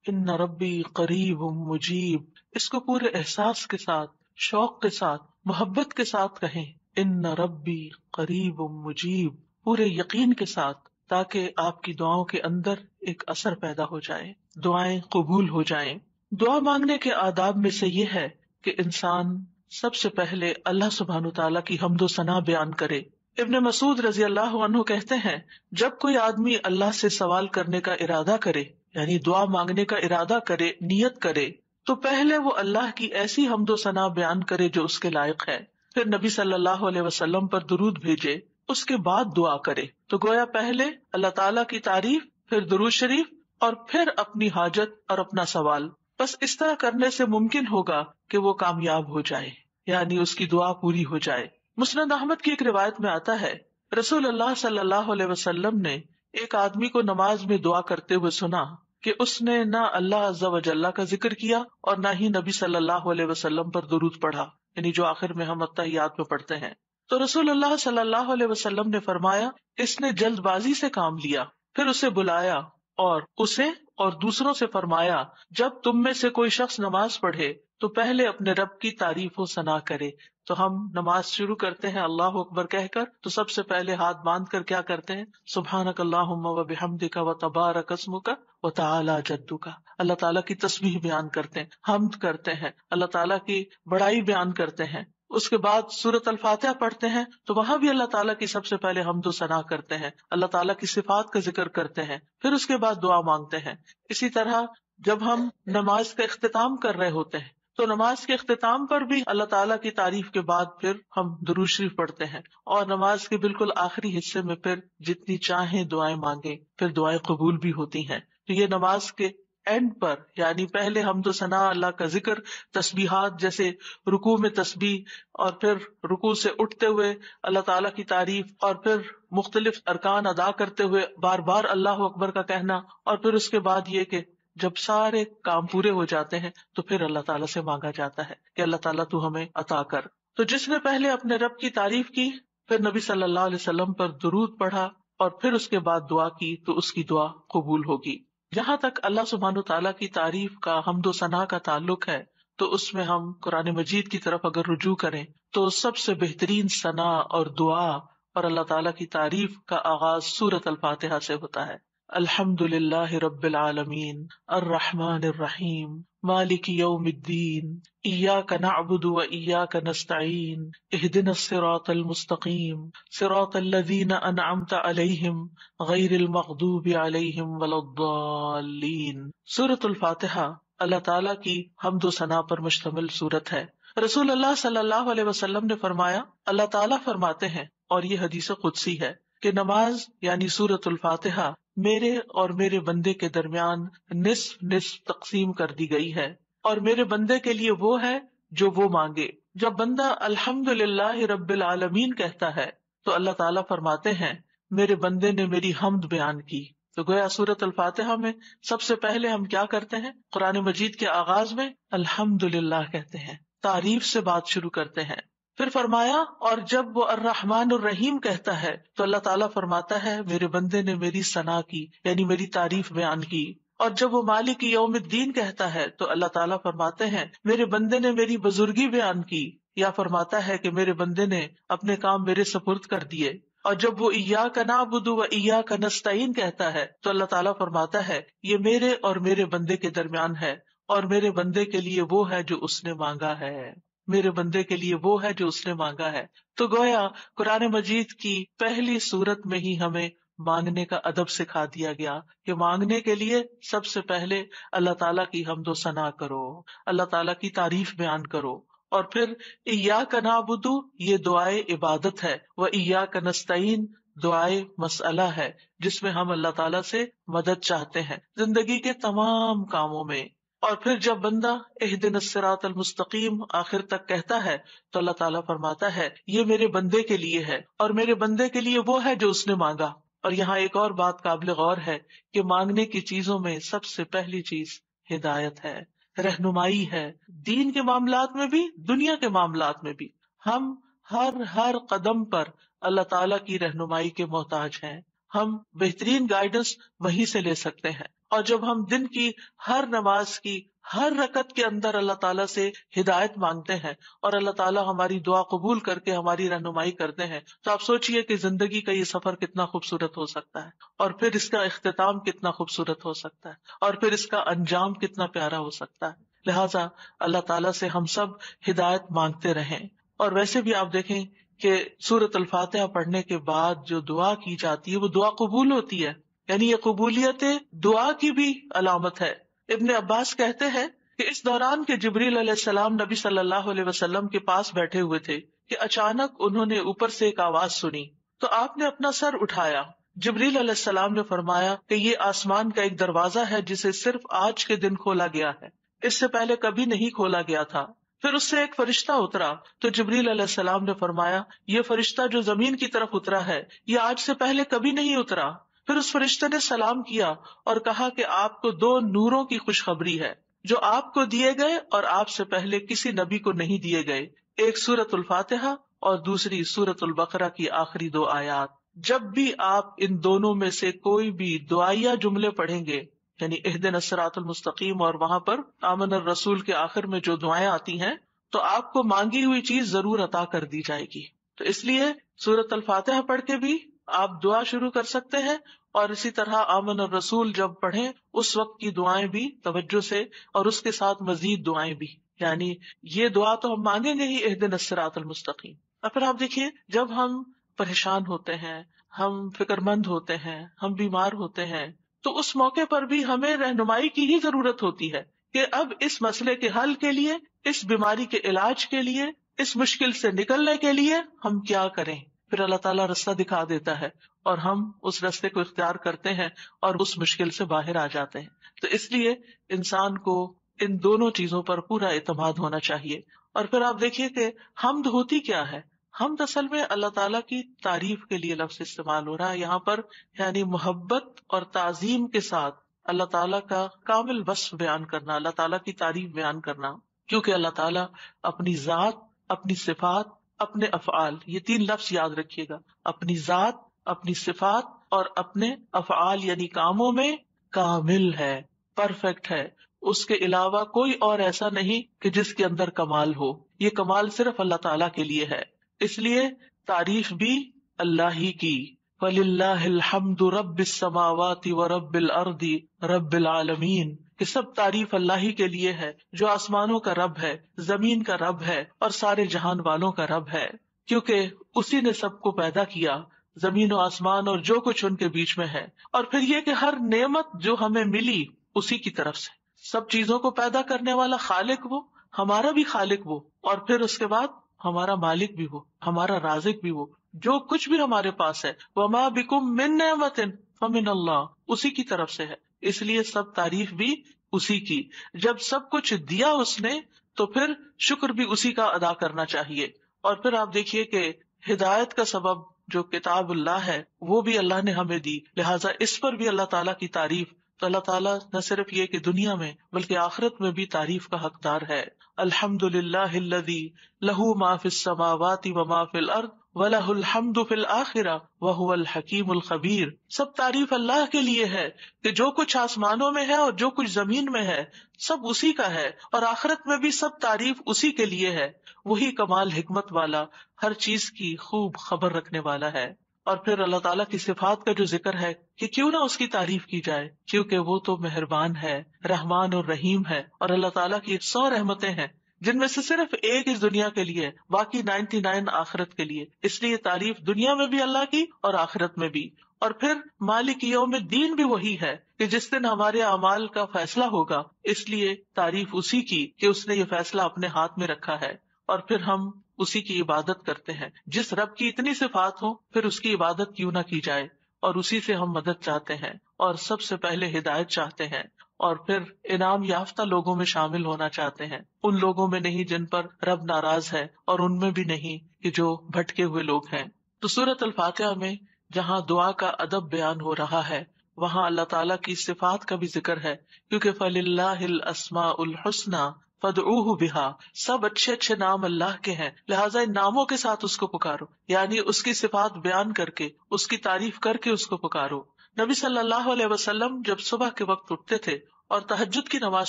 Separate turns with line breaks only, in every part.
ان ربی قریب مجیب، اس کو پورے احساس کے ساتھ، شوق کے ساتھ، محبت کے ساتھ کہیں، ان ربی قریب مجیب، پورے یقین کے ساتھ، تاکہ آپ کی دعاؤں کے اندر ایک اثر پیدا ہو جائے، دعائیں قبول ہو جائیں۔ دعا مانگنے کے آداب میں سے یہ ہے کہ انسان سب سے پہلے اللہ سبحانہ تعالیٰ کی حمد و ثنا بیان کرے۔ ابن مسعود رضی اللہ عنہ کہتے ہیں، جب کوئی آدمی اللہ سے سوال کرنے کا ارادہ کرے، یعنی دعا مانگنے کا ارادہ کرے، نیت کرے، تو پہلے وہ اللہ کی ایسی حمد و ثنا بیان کرے جو اس کے لائق ہے، پھر نبی صلی اللہ علیہ وسلم پر درود بھیجے، اس کے بعد دعا کرے۔ تو گویا پہلے اللہ تعالیٰ کی تعریف، پھر درود شریف، اور پھر اپنی حاجت اور اپنا سوال۔ بس اس طرح کرنے سے ممکن ہوگا کہ وہ کامیاب ہو جائے، یعنی اس کی دعا پوری ہو جائے۔ مسند احمد کی ایک روایت میں آتا ہے، رسول اللہ صلی اللہ علیہ وسلم نے ایک آدمی کو نماز میں دعا کرتے ہوئے سنا کہ اس نے نہ اللہ عز و جل کا ذکر کیا اور نہ ہی نبی صلی اللہ علیہ وسلم پر درود پڑھا، یعنی جو آخر میں ہم اتحیات میں پڑھتے ہیں۔ تو رسول اللہ صلی اللہ علیہ وسلم نے فرمایا، اس نے جلد بازی سے کام لیا۔ پھر اسے بلایا اور اسے اور دوسروں سے فرمایا، جب تم میں سے کوئی شخص نماز پڑھے تو پہلے اپنے رب کی تعریف و ثنا کرے۔ تو ہم نماز شروع کرتے ہیں اللہ اکبر کہہ کر، تو سب سے پہلے ہاتھ باندھ کر کیا کرتے ہیں؟ سبحانک اللہم و بحمدک و تبارک اسمک و تعالی جدک، اللہ تعالیٰ کی تسبیح بیان کرتے ہیں، حمد کرتے ہیں، اللہ تعالیٰ کی بڑائی بیان کرتے ہیں۔ اس کے بعد سورۃ الفاتحہ پڑھتے ہیں تو وہاں بھی اللہ تعالیٰ کی سب سے پہلے حمد و ثنا کرتے ہیں، اللہ تعالیٰ کی صفات کا ذکر کرتے ہیں، پھر اس کے بعد دعا مانگتے ہیں۔ اسی طرح جب ہم نماز کا اختتام کر رہے ہوتے ہیں تو نماز کے اختتام پر بھی اللہ تعالیٰ کی تعریف کے بعد پھر ہم درود شریف پڑھتے ہیں، اور نماز کے بالکل آخری حصے میں پھر جتنی چاہیں دعائیں مانگیں، پھر دعائیں قبول بھی ہوتی ہیں۔ تو یہ نماز کے اینڈ پر، یعنی پہلے حمد و ثنا، اللہ کا ذکر، تسبیحات جیسے رکوع میں تسبیح، اور پھر رکوع سے اٹھتے ہوئے اللہ تعالیٰ کی تعریف، اور پھر مختلف ارکان ادا کرتے ہوئے بار بار اللہ اکبر کا کہنا، اور پھر اس کے بعد یہ کہ جب سارے کام پورے ہو جاتے ہیں تو پھر اللہ تعالیٰ سے مانگا جاتا ہے کہ اللہ تعالیٰ تو ہمیں عطا کر۔ تو جس نے پہلے اپنے رب کی تعریف کی، پھر نبی صلی اللہ علیہ وسلم پر درود پڑھا، اور پھر اس کے بعد دعا کی، تو اس کی دعا قبول ہوگی۔ جہاں تک اللہ سبحانہ تعالیٰ کی تعریف کا، حمد و ثنا کا تعلق ہے، تو اس میں ہم قرآن مجید کی طرف اگر رجوع کریں تو سب سے بہترین ثنا اور دعا اور اللہ تعالیٰ کی تعریف کا آغاز سورۃ الفاتحہ سے ہوتا ہے۔ الحمد للہ رب العالمین الرحمن الرحیم مالک یوم الدین ایاک نعبد و ایاک نستعین اہدنا الصراط المستقیم صراط الذین انعمت علیہم غیر المغضوب علیہم ولا الضالین۔ سورۃ الفاتحہ اللہ تعالیٰ کی حمد و ثنا پر مشتمل سورت ہے۔ رسول اللہ صلی اللہ علیہ وسلم نے فرمایا، اللہ تعالیٰ فرماتے ہیں، اور یہ حدیث قدسی ہے، کہ نماز یعنی سورۃ الفاتحہ میرے اور میرے بندے کے درمیان نصف نصف تقسیم کر دی گئی ہے، اور میرے بندے کے لیے وہ ہے جو وہ مانگے۔ جب بندہ الحمد للہ رب العالمین کہتا ہے تو اللہ تعالیٰ فرماتے ہیں، میرے بندے نے میری حمد بیان کی۔ تو گویا سورۃ الفاتحہ میں سب سے پہلے ہم کیا کرتے ہیں؟ قرآن مجید کے آغاز میں الحمد للہ کہتے ہیں، تعریف سے بات شروع کرتے ہیں۔ پھر فرمایا، اور جب وہ الرحمن الرحیم کہتا ہے تو اللہ تعالیٰ فرماتا ہے، میرے بندے نے میری ثنا کی، یعنی میری تعریف بیان کی۔ اور جب وہ مالک یوم الدین کہتا ہے تو اللہ تعالیٰ فرماتے ہیں، میرے بندے نے میری بزرگی بیان کی، یا فرماتا ہے کہ میرے بندے نے اپنے کام میرے سپرد کر دیے۔ اور جب وہ ایاک نعبد و ایاک نستعین کہتا ہے تو اللہ تعالیٰ فرماتا ہے، یہ میرے اور میرے بندے کے درمیان ہے، اور میرے بندے کے لیے وہ ہے جو اس نے مانگا ہے، میرے بندے کے لیے وہ ہے جو اس نے مانگا ہے۔ تو گویا قرآن مجید کی پہلی سورت میں ہی ہمیں مانگنے کا ادب سکھا دیا گیا کہ مانگنے کے لیے سب سے پہلے اللہ تعالیٰ کی حمد و ثنا کرو، اللہ تعالیٰ کی تعریف بیان کرو، اور پھر ایاک نعبد، یہ دعائے عبادت ہے، و ایاک نستعین دعائے مسئلہ ہے، جس میں ہم اللہ تعالیٰ سے مدد چاہتے ہیں زندگی کے تمام کاموں میں۔ اور پھر جب بندہ اہدنا الصراط المستقیم آخر تک کہتا ہے تو اللہ تعالیٰ فرماتا ہے، یہ میرے بندے کے لیے ہے، اور میرے بندے کے لیے وہ ہے جو اس نے مانگا۔ اور یہاں ایک اور بات قابل غور ہے کہ مانگنے کی چیزوں میں سب سے پہلی چیز ہدایت ہے، رہنمائی ہے، دین کے معاملات میں بھی، دنیا کے معاملات میں بھی۔ ہم ہر قدم پر اللہ تعالیٰ کی رہنمائی کے محتاج ہیں، ہم بہترین گائیڈنس وہیں سے لے سکتے ہیں۔ اور جب ہم دن کی ہر نماز کی ہر رکعت کے اندر اللہ تعالیٰ سے ہدایت مانگتے ہیں اور اللہ تعالیٰ ہماری دعا قبول کر کے ہماری رہنمائی کرتے ہیں، تو آپ سوچئے کہ زندگی کا یہ سفر کتنا خوبصورت ہو سکتا ہے، اور پھر اس کا اختتام کتنا خوبصورت ہو سکتا ہے، اور پھر اس کا انجام کتنا پیارا ہو سکتا ہے۔ لہٰذا اللہ تعالیٰ سے ہم سب ہدایت مانگتے رہیں۔ اور ویسے بھی آپ دیکھیں کہ سورۃ الفاتحہ پڑھنے کے بعد جو دعا کی جاتی ہے وہ دعا قبول ہوتی ہے، یعنی یہ قبولیت دعا کی بھی علامت ہے۔ ابن عباس کہتے ہیں کہ اس دوران کے جبریل علیہ السلام نبی صلی اللہ علیہ وسلم کے پاس بیٹھے ہوئے تھے کہ اچانک انہوں نے اوپر سے ایک آواز سنی، تو آپ نے اپنا سر اٹھایا۔ جبریل علیہ السلام نے فرمایا کہ یہ آسمان کا ایک دروازہ ہے جسے صرف آج کے دن کھولا گیا ہے، اس سے پہلے کبھی نہیں کھولا گیا تھا۔ پھر اس سے ایک فرشتہ اترا تو جبریل علیہ السلام نے فرمایا یہ فرشتہ جو زمین کی طرف اترا ہے یہ آج سے پہلے کبھی نہیں اترا۔ پھر اس فرشتے نے سلام کیا اور کہا کہ آپ کو 2 نوروں کی خوشخبری ہے جو آپ کو دیے گئے اور آپ سے پہلے کسی نبی کو نہیں دیے گئے، ایک سورۃ الفاتحہ اور دوسری سورۃ البقرہ کی آخری 2 آیات۔ جب بھی آپ ان دونوں میں سے کوئی بھی دعائیہ جملے پڑھیں گے، یعنی اہدنا الصراط المستقیم اور وہاں پر آمن الرسول کے آخر میں جو دعائیں آتی ہیں، تو آپ کو مانگی ہوئی چیز ضرور عطا کر دی جائے گی۔ تو اس لیے سورۃ الفاتحہ پڑھ کے بھی آپ دعا شروع کر سکتے ہیں، اور اسی طرح آمن الرسول جب پڑھیں اس وقت کی دعائیں بھی توجہ سے، اور اس کے ساتھ مزید دعائیں بھی، یعنی یہ دعا تو ہم مانگیں گے ہی اہدنا الصراط المستقیم۔ اور پھر آپ دیکھیے جب ہم پریشان ہوتے ہیں، ہم فکر مند ہوتے ہیں، ہم بیمار ہوتے ہیں، تو اس موقع پر بھی ہمیں رہنمائی کی ہی ضرورت ہوتی ہے کہ اب اس مسئلے کے حل کے لیے، اس بیماری کے علاج کے لیے، اس مشکل سے نکلنے کے لیے ہم کیا کریں۔ پھر اللہ تعالیٰ رستہ دکھا دیتا ہے اور ہم اس رستے کو اختیار کرتے ہیں اور اس مشکل سے باہر آ جاتے ہیں۔ تو اس لیے انسان کو ان دونوں چیزوں پر پورا اعتماد ہونا چاہیے۔ اور پھر آپ دیکھیے کہ حمد ہوتی کیا ہے؟ حمد اصل میں اللہ تعالیٰ کی تعریف کے لیے لفظ استعمال ہو رہا ہے یہاں پر، یعنی محبت اور تعظیم کے ساتھ اللہ تعالیٰ کا کامل وصف بیان کرنا، اللہ تعالیٰ کی تعریف بیان کرنا، کیونکہ اللہ تعالیٰ اپنی ذات، اپنی صفات، اپنے افعال، یہ 3 لفظ یاد رکھیے گا، اپنی ذات، اپنی صفات اور اپنے افعال یعنی کاموں میں کامل ہے، پرفیکٹ ہے۔ اس کے علاوہ کوئی اور ایسا نہیں کہ جس کے اندر کمال ہو، یہ کمال صرف اللہ تعالیٰ کے لیے ہے۔ اس لیے تعریف بھی اللہ ہی کی، وَلِلَّهِ الْحَمْدُ رَبِّ السَّمَاوَاتِ وَرَبِّ الْأَرْضِ رَبِّ الْعَالَمِينَ، کہ سب تعریف اللہ ہی کے لیے ہے جو آسمانوں کا رب ہے، زمین کا رب ہے اور سارے جہان والوں کا رب ہے، کیونکہ اسی نے سب کو پیدا کیا، زمین و آسمان اور جو کچھ ان کے بیچ میں ہے۔ اور پھر یہ کہ ہر نعمت جو ہمیں ملی اسی کی طرف سے، سب چیزوں کو پیدا کرنے والا خالق وہ، ہمارا بھی خالق وہ، اور پھر اس کے بعد ہمارا مالک بھی وہ، ہمارا رازق بھی وہ، جو کچھ بھی ہمارے پاس ہے، وَمَا بِكُم مِّن نِّعْمَةٍ فَمِنَ اللَّهِ، اسی کی طرف سے ہے۔ اس لیے سب تعریف بھی اسی کی۔ جب سب کچھ دیا اس نے تو پھر شکر بھی اسی کا ادا کرنا چاہیے۔ اور پھر آپ دیکھیے کہ ہدایت کا سبب جو کتاب اللہ ہے وہ بھی اللہ نے ہمیں دی، لہٰذا اس پر بھی اللہ تعالیٰ کی تعریف۔ تو اللہ تعالیٰ نہ صرف یہ کہ دنیا میں بلکہ آخرت میں بھی تعریف کا حقدار ہے۔ الحمدللہ الذی لہ ما فی السماوات وما فی الارض وَلَهُ الْحَمْدُ فِي الْآخِرَةِ وَهُوَ الْحَكِيمُ الْخَبِيرُ، سب تعریف اللہ کے لیے ہے کہ جو کچھ آسمانوں میں ہے اور جو کچھ زمین میں ہے سب اسی کا ہے، اور آخرت میں بھی سب تعریف اسی کے لیے ہے، وہی کمال حکمت والا، ہر چیز کی خوب خبر رکھنے والا ہے۔ اور پھر اللہ تعالیٰ کی صفات کا جو ذکر ہے کہ کیوں نہ اس کی تعریف کی جائے، کیونکہ وہ تو مہربان ہے، رحمان اور رحیم ہے، اور اللہ تعالیٰ کی 100 رحمتیں ہیں جن میں سے صرف ایک اس دنیا کے لیے، باقی 99 آخرت کے لیے۔ اس لیے تعریف دنیا میں بھی اللہ کی اور آخرت میں بھی۔ اور پھر مالک یوم الدین بھی وہی ہے کہ جس دن ہمارے اعمال کا فیصلہ ہوگا، اس لیے تعریف اسی کی کہ اس نے یہ فیصلہ اپنے ہاتھ میں رکھا ہے، اور پھر ہم اسی کی عبادت کرتے ہیں۔ جس رب کی اتنی صفات ہوں پھر اس کی عبادت کیوں نہ کی جائے، اور اسی سے ہم مدد چاہتے ہیں، اور سب سے پہلے ہدایت چاہتے ہیں، اور پھر انعام یافتہ لوگوں میں شامل ہونا چاہتے ہیں، ان لوگوں میں نہیں جن پر رب ناراض ہے، اور ان میں بھی نہیں کہ جو بھٹکے ہوئے لوگ ہیں۔ تو سورۃ الفاتحہ میں جہاں دعا کا ادب بیان ہو رہا ہے وہاں اللہ تعالیٰ کی صفات کا بھی ذکر ہے، کیونکہ فَلِلَّهِ الْأَسْمَاءُ الْحُسْنَى فَادْعُوهُ بِهَا، سب اچھے اچھے نام اللہ کے ہیں، لہٰذا ان ناموں کے ساتھ اس کو پکارو، یعنی اس کی صفات بیان کر کے، اس کی تعریف کر کے اس کو پکارو۔ نبی صلی اللہ علیہ وسلم جب صبح کے وقت اٹھتے تھے اور تہجد کی نماز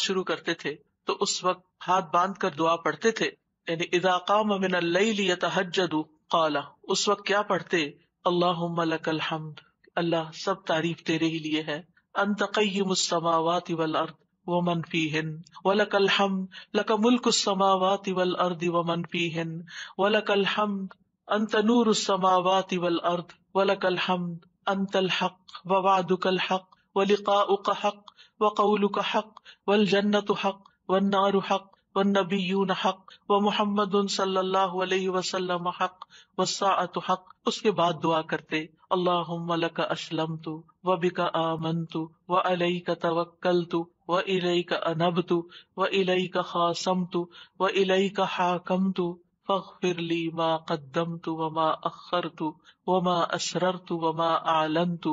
شروع کرتے تھے تو اس وقت ہاتھ باندھ کر دعا پڑھتے تھے. یعنی اذا قام من اللیل یتہجد قال، اس وقت کیا پڑھتے؟ اللہم لک الحمد، اللہ سب تعریف تیرے ہی لیے ہے. انت قیم السماوات والارض ومن فیہن ولک الحمد لک ملک السماوات والارض ومن فیہن ولک الحمد انت نور السماوات والارض ولک الحمد انت الحق ووعدک الحق ولقاؤک حق وقولک حق والجنۃ حق والنار حق والنبیون حق ومحمد صلی اللہ علیہ وسلم حق والساعۃ حق. اس کے بعد دعا کرتے اللہم لک اسلمت وبک آمنت وعلیک توکلت وإلیک انبت وإلیک خاصمت وإلیک حاکمت فاغفر لی ما قدمت وما اخرت وما اسررت وما اعلنت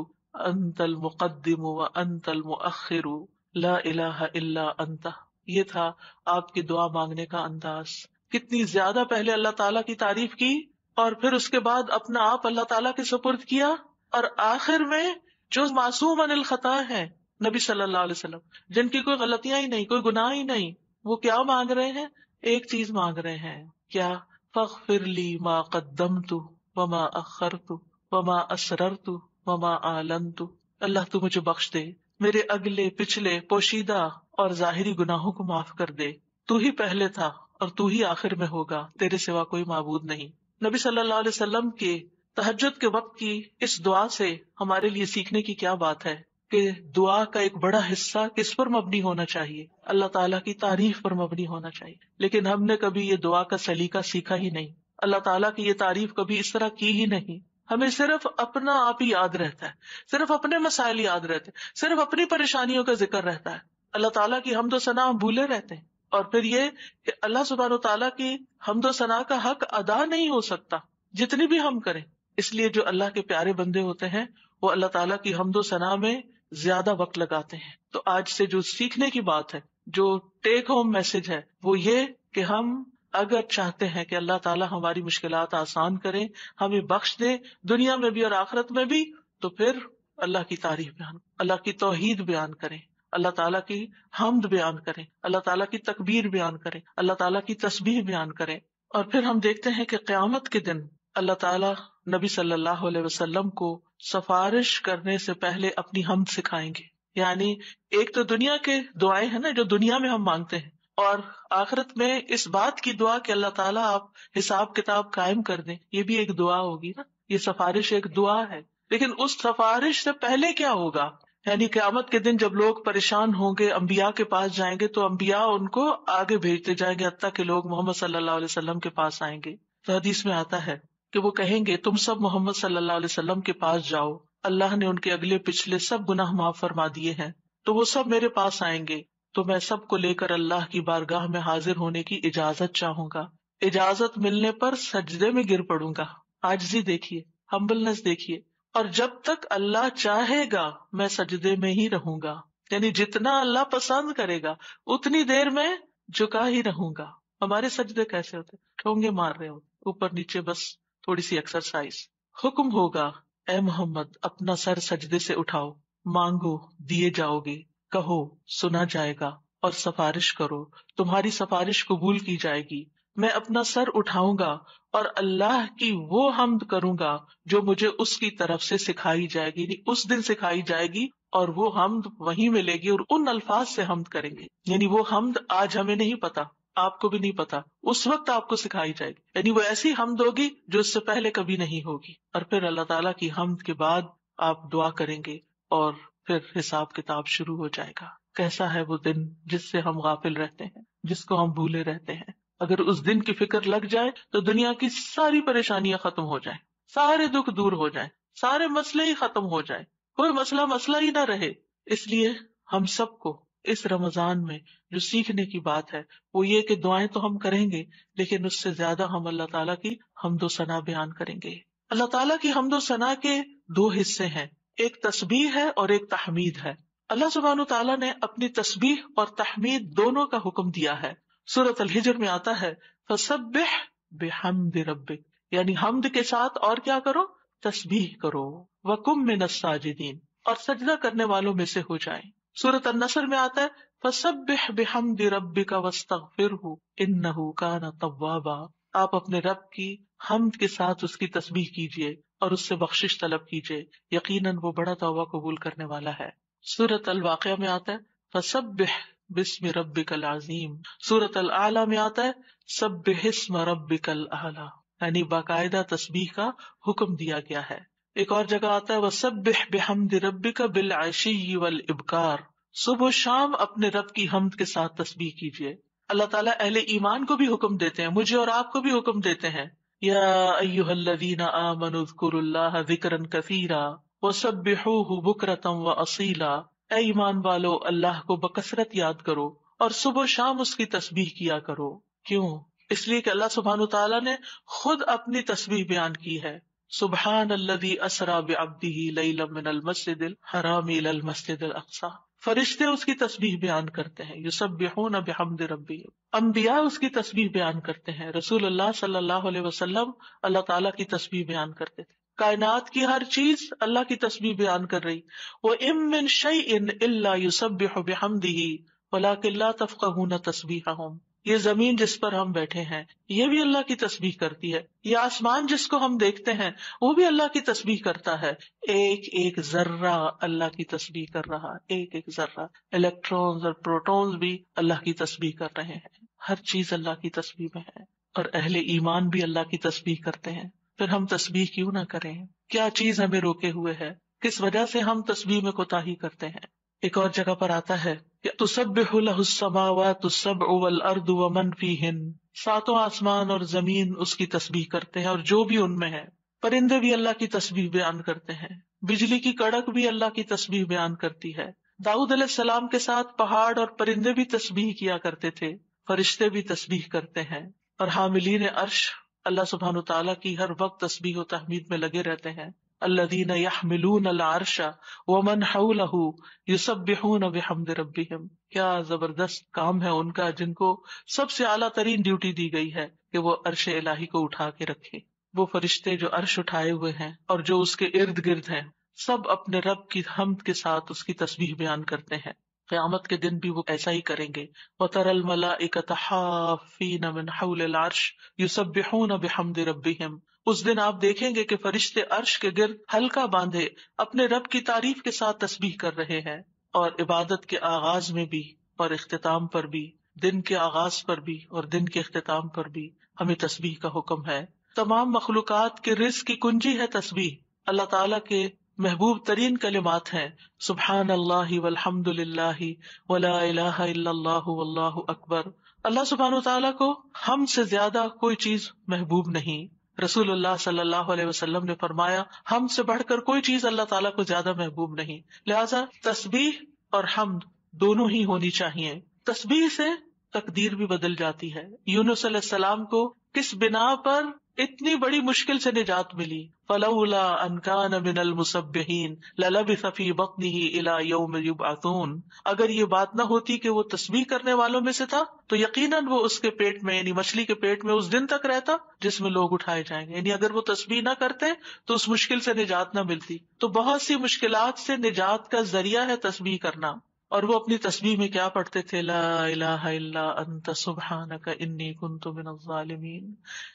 انت المقدم وانت المؤخر لا الہ الا انت. یہ تھا آپ کی دعا مانگنے کا انداز. کتنی زیادہ پہلے اللہ تعالیٰ کی تعریف کی اور پھر اس کے بعد اپنا آپ اللہ تعالیٰ کے سپرد کیا، اور آخر میں جو معصوم عن الخطا ہے نبی صلی اللہ علیہ وسلم، جن کی کوئی غلطیاں ہی نہیں، کوئی گناہ ہی نہیں، وہ کیا مانگ رہے ہیں؟ ایک چیز مانگ رہے ہیں، کیا؟ فاغفر لی ما قدمت وما اخرت وما اسررت وما اعلنت. اللہ تو مجھے بخش دے، میرے اگلے پچھلے پوشیدہ اور ظاہری گناہوں کو معاف کر دے. تو ہی پہلے تھا اور تو ہی آخر میں ہوگا، تیرے سوا کوئی معبود نہیں. نبی صلی اللہ علیہ وسلم کے تہجد کے وقت کی اس دعا سے ہمارے لیے سیکھنے کی کیا بات ہے کہ دعا کا ایک بڑا حصہ کس پر مبنی ہونا چاہیے؟ اللہ تعالیٰ کی تعریف پر مبنی ہونا چاہیے. لیکن ہم نے کبھی یہ دعا کا سلیقہ سیکھا ہی نہیں، اللہ تعالیٰ کی یہ تعریف کبھی اس طرح کی ہی نہیں. ہمیں صرف اپنا آپ ہی یاد رہتا ہے، صرف اپنے مسائل یاد رہتے ہیں، صرف اپنی پریشانیوں کا ذکر رہتا ہے. اللہ تعالیٰ کی حمد و ثنا ہم بھولے رہتے ہیں. اور پھر یہ کہ اللہ سبحانہ و تعالیٰ کی حمد و ثنا کا حق ادا نہیں ہو سکتا جتنی بھی ہم کریں. اس لیے جو اللہ کے پیارے بندے ہوتے ہیں وہ اللہ تعالیٰ کی حمد و ثنا میں زیادہ وقت لگاتے ہیں. تو آج سے جو سیکھنے کی بات ہے، جو ٹیک ہوم میسج ہے، وہ یہ کہ ہم اگر چاہتے ہیں کہ اللہ تعالیٰ ہماری مشکلات آسان کرے، ہمیں بخش دے دنیا میں بھی اور آخرت میں بھی، تو پھر اللہ کی تعریف بیان، اللہ کی توحید بیان کریں، اللہ تعالیٰ کی حمد بیان کریں، اللہ تعالیٰ کی تکبیر بیان کریں، اللہ تعالیٰ کی تسبیح بیان کریں. اور پھر ہم دیکھتے ہیں کہ قیامت کے دن اللہ تعالیٰ نبی صلی اللہ علیہ وسلم کو سفارش کرنے سے پہلے اپنی حمد سکھائیں گے. یعنی ایک تو دنیا کے دعائیں ہیں نا جو دنیا میں ہم مانگتے ہیں، اور آخرت میں اس بات کی دعا کہ اللہ تعالیٰ آپ حساب کتاب قائم کر دیں، یہ بھی ایک دعا ہوگی نا. یہ سفارش ایک دعا ہے، لیکن اس سفارش سے پہلے کیا ہوگا؟ یعنی قیامت کے دن جب لوگ پریشان ہوں گے، انبیاء کے پاس جائیں گے تو انبیاء ان کو آگے بھیجتے جائیں گے، حتیٰ کہ لوگ محمد صلی اللہ علیہ وسلم کے پاس آئیں گے. تو حدیث میں آتا ہے کہ وہ کہیں گے تم سب محمد صلی اللہ علیہ وسلم کے پاس جاؤ، اللہ نے ان کے اگلے پچھلے سب گناہ معاف فرما دیے ہیں. تو وہ سب میرے پاس آئیں گے تو میں سب کو لے کر اللہ کی بارگاہ میں حاضر ہونے کی اجازت چاہوں گا. اجازت ملنے پر سجدے میں گر پڑوں گا. عاجزی دیکھیے، ہمبلنس دیکھیے. اور جب تک اللہ چاہے گا میں سجدے میں ہی رہوں گا، یعنی جتنا اللہ پسند کرے گا اتنی دیر میں جھکا ہی رہوں گا. ہمارے سجدے کیسے ہوتے؟ ٹھونگے مار رہے ہوتے اوپر نیچے، بس تھوڑی سی ایکسرسائز. حکم ہوگا اے محمد اپنا سر سجدے سے اٹھاؤ، مانگو دیے جاؤ گے، کہو سنا جائے گا، اور سفارش کرو تمہاری سفارش قبول کی جائے گی. میں اپنا سر اٹھاؤں گا اور اللہ کی وہ حمد کروں گا جو مجھے اس کی طرف سے سکھائی جائے گی، یعنی اس دن سکھائی جائے گی، اور وہ حمد وہیں ملے گی اور ان الفاظ سے حمد کریں گے. یعنی وہ حمد آج ہمیں نہیں پتا، آپ کو بھی نہیں پتا، اس وقت آپ کو سکھائی جائے گی. یعنی وہ ایسی حمد ہوگی جو اس سے پہلے کبھی نہیں ہوگی. اور پھر اللہ تعالیٰ کی حمد کے بعد آپ دعا کریں گے اور پھر حساب کتاب شروع ہو جائے گا. کیسا ہے وہ دن جس سے ہم غافل رہتے ہیں، جس کو ہم بھولے رہتے ہیں. اگر اس دن کی فکر لگ جائے تو دنیا کی ساری پریشانیاں ختم ہو جائیں، سارے دکھ دور ہو جائیں، سارے مسئلے ہی ختم ہو جائیں، کوئی مسئلہ ہی نہ رہے. اس لیے ہم سب کو اس رمضان میں جو سیکھنے کی بات ہے وہ یہ کہ دعائیں تو ہم کریں گے، لیکن اس سے زیادہ ہم اللہ تعالیٰ کی حمد و ثنا بیان کریں گے. اللہ تعالیٰ کی حمد و ثنا کے دو حصے ہیں، ایک تسبیح ہے اور ایک تحمید ہے. اللہ سبحانہ تعالیٰ نے اپنی تسبیح اور تحمید دونوں کا حکم دیا ہے. سورۃ الحجر میں آتا ہے فسبح بحمد ربک، یعنی حمد کے ساتھ اور کیا کرو؟ تسبیح کرو. وکم من الساجدین، اور سجدہ کرنے والوں میں سے ہو جائیں۔ سورۃ النصر میں آتا ہے فَسَبِّحْ بِحَمْدِ رَبِّكَ وَاسْتَغْفِرْهُ إِنَّهُ كَانَ تَوَّابًا۔ آپ اپنے رب کی حمد کے ساتھ اس کی تسبیح کیجیے اور اس سے بخشش طلب کیجیے، یقیناً وہ بڑا توبہ قبول کرنے والا ہے۔ سورۃ الواقعہ میں آتا ہے فَسَبِّحْ بِاسْمِ رَبِّكَ الْعَظِيمِ۔ سورۃ الأعلى میں آتا ہے سَبِّحِ اسْمَ رَبِّكَ الْأَعْلَى، یعنی باقاعدہ تسبیح کا حکم دیا گیا ہے۔ ایک اور جگہ آتا ہے وَسَبِّحْ بِحَمْدِ رَبِّكَ بِالْعَشِيِّ وَالْإِبْكَارِ، صبح و شام اپنے رب کی حمد کے ساتھ تسبیح کیجیے۔ اللہ تعالیٰ اہل ایمان کو بھی حکم دیتے ہیں، مجھے اور آپ کو بھی حکم دیتے ہیں، یا ایھا الذین آمنوا اذکروا اللہ ذکرا کثیرا وسبحوہ بکرۃ واصیلا۔ اے ایمان والو، اللہ کو بکثرت یاد کرو اور صبح و شام اس کی تسبیح کیا کرو۔ کیوں؟ اس لیے کہ اللہ سبحانہ تعالیٰ نے خود اپنی تسبیح بیان کی ہے۔ سبحان الذی اسری بعبدہ لیلا من المسجد الحرام الی المسجد الاقصی۔ فرشتے اس کی تسبیح بیان کرتے ہیں، یسبحون بحمد ربہم۔ انبیاء اس کی تسبیح بیان کرتے ہیں، رسول اللہ صلی اللہ علیہ وسلم اللہ تعالیٰ کی تسبیح بیان کرتے تھے۔ کائنات کی ہر چیز اللہ کی تسبیح بیان کر رہی۔ وَإِن مِّن شَيْءٍ إِلَّا يُسَبِّحُ بِحَمْدِهِ وَلَٰكِن لَّا تَفْقَهُونَ تَسْبِيحَهُمْ۔ یہ زمین جس پر ہم بیٹھے ہیں یہ بھی اللہ کی تسبیح کرتی ہے، یہ آسمان جس کو ہم دیکھتے ہیں وہ بھی اللہ کی تسبیح کرتا ہے۔ ایک ایک ذرہ اللہ کی تسبیح کر رہا، ایک ایک ذرہ، الیکٹرونز اور پروٹونز بھی اللہ کی تسبیح کر رہے ہیں، ہر چیز اللہ کی تسبیح میں ہے، اور اہل ایمان بھی اللہ کی تسبیح کرتے ہیں۔ پھر ہم تسبیح کیوں نہ کریں؟ کیا چیز ہمیں روکے ہوئے ہے؟ کس وجہ سے ہم تسبیح میں کوتاہی کرتے ہیں؟ ایک اور جگہ پر آتا ہے کہ تسبح لہ السماوات السبع والارض ومن فیہن، ساتوں آسمان اور زمین اس کی تسبیح کرتے ہیں اور جو بھی ان میں ہے۔ پرندے بھی اللہ کی تسبیح بیان کرتے ہیں، بجلی کی کڑک بھی اللہ کی تسبیح بیان کرتی ہے۔ داؤد علیہ السلام کے ساتھ پہاڑ اور پرندے بھی تسبیح کیا کرتے تھے، فرشتے بھی تسبیح کرتے ہیں، اور حاملین عرش اللہ سبحانہ تعالیٰ کی ہر وقت تسبیح و تحمید میں لگے رہتے ہیں۔ الذین یحملون العرش ومن حولہ یسبحون بحمد ربہم۔ کیا زبردست کام ہے ان کا، جن کو سب سے اعلیٰ ترین ڈیوٹی دی گئی ہے کہ وہ عرش الہی کو اٹھا کے رکھے۔ وہ فرشتے جو عرش اٹھائے ہوئے ہیں اور جو اس کے ارد گرد ہیں، سب اپنے رب کی حمد کے ساتھ اس کی تسبیح بیان کرتے ہیں۔ قیامت کے دن بھی وہ ایسا ہی کریں گے۔ وَتَرَى الْمَلَائِكَةَ حَافِّينَ مِنْ حَوْلِ الْعَرْشِ يُسَبِّحُونَ بِحَمْدِ رَبِّهِمْ۔ اس دن آپ دیکھیں گے کہ فرشتے عرش کے گرد حلقہ باندھے اپنے رب کی تعریف کے ساتھ تسبیح کر رہے ہیں، اور عبادت کے آغاز میں بھی اور اختتام پر بھی، دن کے آغاز پر بھی اور دن کے اختتام پر بھی ہمیں تسبیح کا حکم ہے۔ تمام مخلوقات کے رزق کی کنجی ہے تسبیح۔ اللہ تعالیٰ کے محبوب ترین کلمات ہیں سبحان اللہ والحمد للہ ولا الہ الا اللہ واللہ اکبر۔ اللہ سبحانہ تعالیٰ کو ہم سے زیادہ کوئی چیز محبوب نہیں۔ رسول اللہ صلی اللہ علیہ وسلم نے فرمایا ہم سے بڑھ کر کوئی چیز اللہ تعالیٰ کو زیادہ محبوب نہیں، لہذا تسبیح اور حمد دونوں ہی ہونی چاہیے۔ تسبیح سے تقدیر بھی بدل جاتی ہے۔ یونس علیہ السلام کو کس بنا پر اتنی بڑی مشکل سے نجات ملی؟ فلولا ان کان من المسبحین للبث فی بطنہ الی یوم یبعثون۔ اگر یہ بات نہ ہوتی کہ وہ تسبیح کرنے والوں میں سے تھا تو یقیناً وہ اس کے پیٹ میں، یعنی مچھلی کے پیٹ میں اس دن تک رہتا جس میں لوگ اٹھائے جائیں گے۔ یعنی اگر وہ تسبیح نہ کرتے تو اس مشکل سے نجات نہ ملتی۔ تو بہت سی مشکلات سے نجات کا ذریعہ ہے تسبیح کرنا۔ اور وہ اپنی تسبیح میں کیا پڑھتے تھے؟ لا الہ الا انت سبحانک انی کنت من الظالمین۔